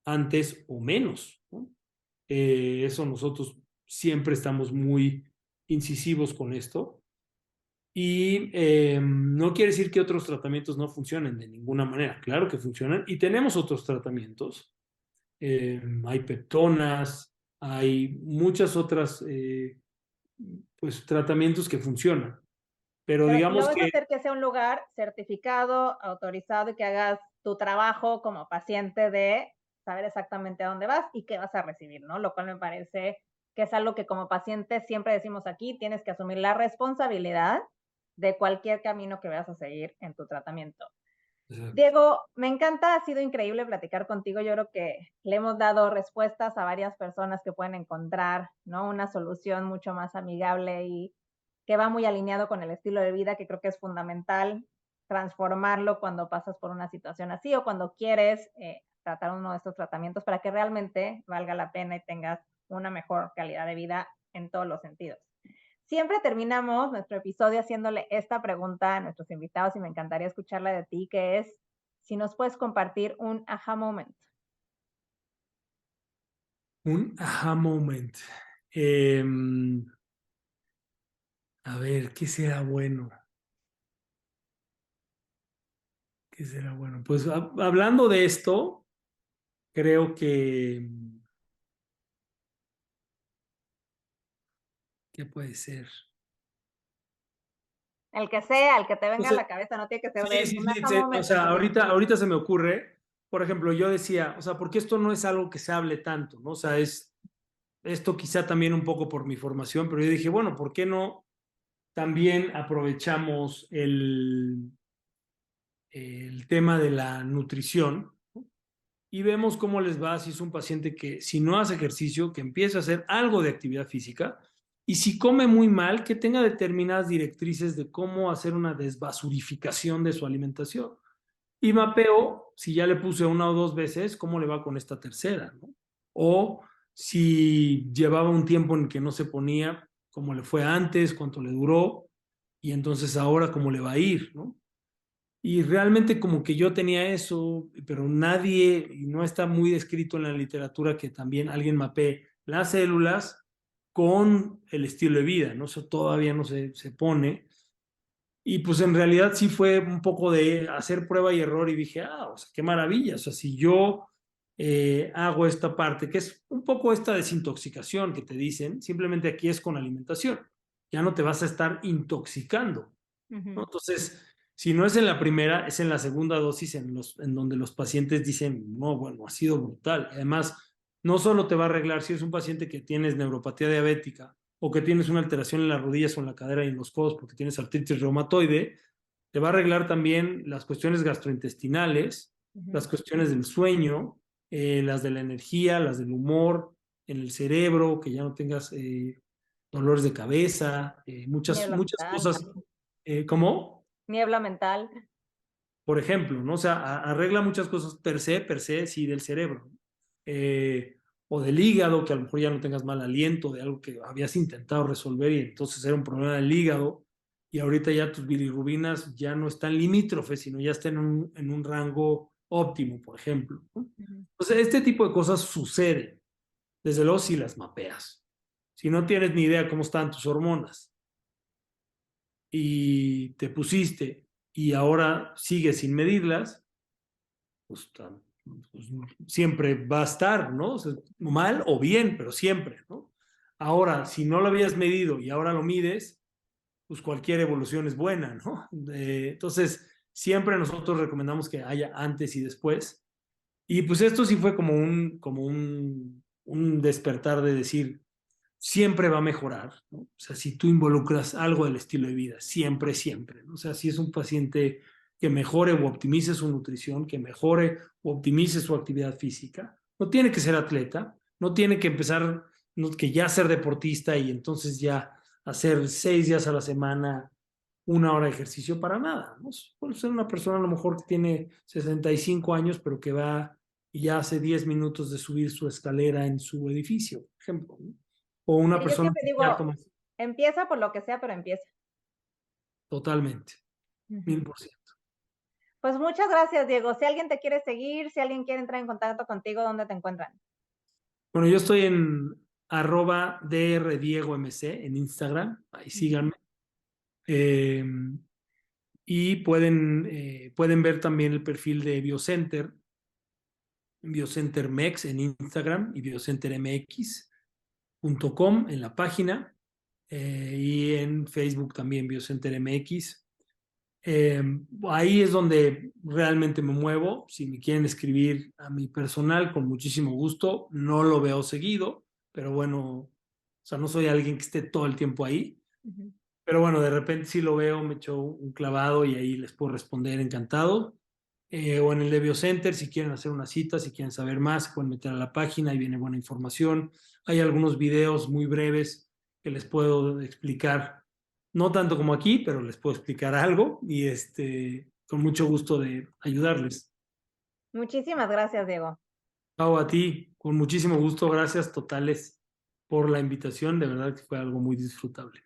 antes o menos, ¿no? Eso nosotros siempre estamos muy incisivos con esto. Y no quiere decir que otros tratamientos no funcionen de ninguna manera. Claro que funcionan y tenemos otros tratamientos. Hay peptonas, hay muchas otras pues, tratamientos que funcionan. Pero Pero si lo digamos vas a que hacer que sea un lugar certificado, autorizado y que hagas tu trabajo como paciente de saber exactamente a dónde vas y qué vas a recibir, ¿no? Lo cual me parece que es algo que como paciente siempre decimos aquí, tienes que asumir la responsabilidad de cualquier camino que vayas a seguir en tu tratamiento. Diego, me encanta, ha sido increíble platicar contigo. Yo creo que le hemos dado respuestas a varias personas que pueden encontrar, ¿no? Una solución mucho más amigable y que va muy alineado con el estilo de vida, que creo que es fundamental transformarlo cuando pasas por una situación así o cuando quieres tratar uno de estos tratamientos para que realmente valga la pena y tengas una mejor calidad de vida en todos los sentidos. Siempre terminamos nuestro episodio haciéndole esta pregunta a nuestros invitados y me encantaría escucharla de ti, que es si nos puedes compartir un aha moment. un aha moment. A ver, ¿qué será bueno? ¿Qué será bueno? Pues hablando de esto, creo que ¿qué puede ser? El que sea, el que te O venga a sea, la cabeza, no tiene que ser de sí, él. sí, Un sí, aha sí. O moment sea, así. ahorita se me ocurre, por ejemplo, yo decía, o sea, porque esto no es algo que se hable tanto, ¿no? O sea, es esto quizá también un poco por mi formación, pero yo dije, bueno, ¿por qué no también aprovechamos el tema de la nutrición y vemos cómo les va si es un paciente que si no hace ejercicio, que empiece a hacer algo de actividad física y si come muy mal, que tenga determinadas directrices de cómo hacer una desbasurificación de su alimentación? Y mapeo, si ya le puse una o dos veces, cómo le va con esta tercera, ¿no? O si llevaba un tiempo en que no se ponía, cómo le fue antes, cuánto le duró, y entonces ahora cómo le va a ir, ¿no? Y realmente como que yo tenía eso, pero nadie, y no está muy descrito en la literatura que también alguien mapee las células con el estilo de vida, ¿no? Eso todavía no se pone. Y pues en realidad sí fue un poco de hacer prueba y error y dije, o sea, qué maravilla. O sea, si yo hago esta parte, que es un poco esta desintoxicación que te dicen, simplemente aquí es con alimentación. Ya no te vas a estar intoxicando, ¿no? Entonces, si no es en la primera, es en la segunda dosis en donde los pacientes dicen, no, bueno, ha sido brutal. Además, no solo te va a arreglar si es un paciente que tienes neuropatía diabética o que tienes una alteración en las rodillas o en la cadera y en los codos porque tienes artritis reumatoide, te va a arreglar también las cuestiones gastrointestinales, las cuestiones del sueño, las de la energía, las del humor, en el cerebro, que ya no tengas dolores de cabeza, Niebla muchas mental. cosas. ¿Cómo? Niebla mental. Por ejemplo, ¿no? O sea, arregla muchas cosas per se, sí, del cerebro. O del hígado, que a lo mejor ya no tengas mal aliento de algo que habías intentado resolver y entonces era un problema del hígado y ahorita ya tus bilirrubinas ya no están limítrofes, sino ya están en un rango óptimo, por ejemplo, ¿no? Entonces, este tipo de cosas sucede. Desde luego si las mapeas. Si no tienes ni idea cómo están tus hormonas y te pusiste y ahora sigues sin medirlas, pues, pues, siempre va a estar, ¿no? O sea, mal o bien, pero siempre, ¿no? Ahora, si no lo habías medido y ahora lo mides, pues cualquier evolución es buena, ¿no? Entonces, Siempre nosotros recomendamos que haya antes y después. Y pues esto sí fue como un despertar de decir, siempre va a mejorar, ¿no? O sea, si tú involucras algo del estilo de vida, siempre, siempre, ¿no? O sea, si es un paciente que mejore o optimice su nutrición, que mejore o optimice su actividad física, no tiene que ser atleta, no tiene que empezar, no, que ya ser deportista y entonces ya hacer 6 días a la semana 1 hora de ejercicio para nada, ¿no? Puede ser una persona a lo mejor que tiene 65 años, pero que va y ya hace 10 minutos de subir su escalera en su edificio, por ejemplo, ¿no? O una Yo persona siempre que ya digo, toma empieza por lo que sea, pero empieza. totalmente, Ujú. 1000%. Pues muchas gracias, Diego. Si alguien te quiere seguir, si alguien quiere entrar en contacto contigo, ¿dónde te encuentran? Bueno, yo estoy en @DRDiegoMC en Instagram, ahí síganme. Eh, y pueden ver también el perfil de Biocenter, Biocenter Mex en Instagram y biocentermx.com en la página, y en Facebook también Biocenter MX. Eh, Ahí es donde realmente me muevo. Si me quieren escribir a mi personal, con muchísimo gusto. No lo veo seguido, pero bueno, o sea, no soy alguien que esté todo el tiempo ahí. Ujú. Pero bueno, de repente sí lo veo, me echo un clavado y ahí les puedo responder encantado. O en el de Biocenter, si quieren hacer una cita, si quieren saber más, se pueden meter a la página, ahí viene buena información. Hay algunos videos muy breves que les puedo explicar, no tanto como aquí, pero les puedo explicar algo y con mucho gusto de ayudarles. Muchísimas gracias, Diego. Pau, a ti, con muchísimo gusto, gracias totales por la invitación, de verdad que fue algo muy disfrutable.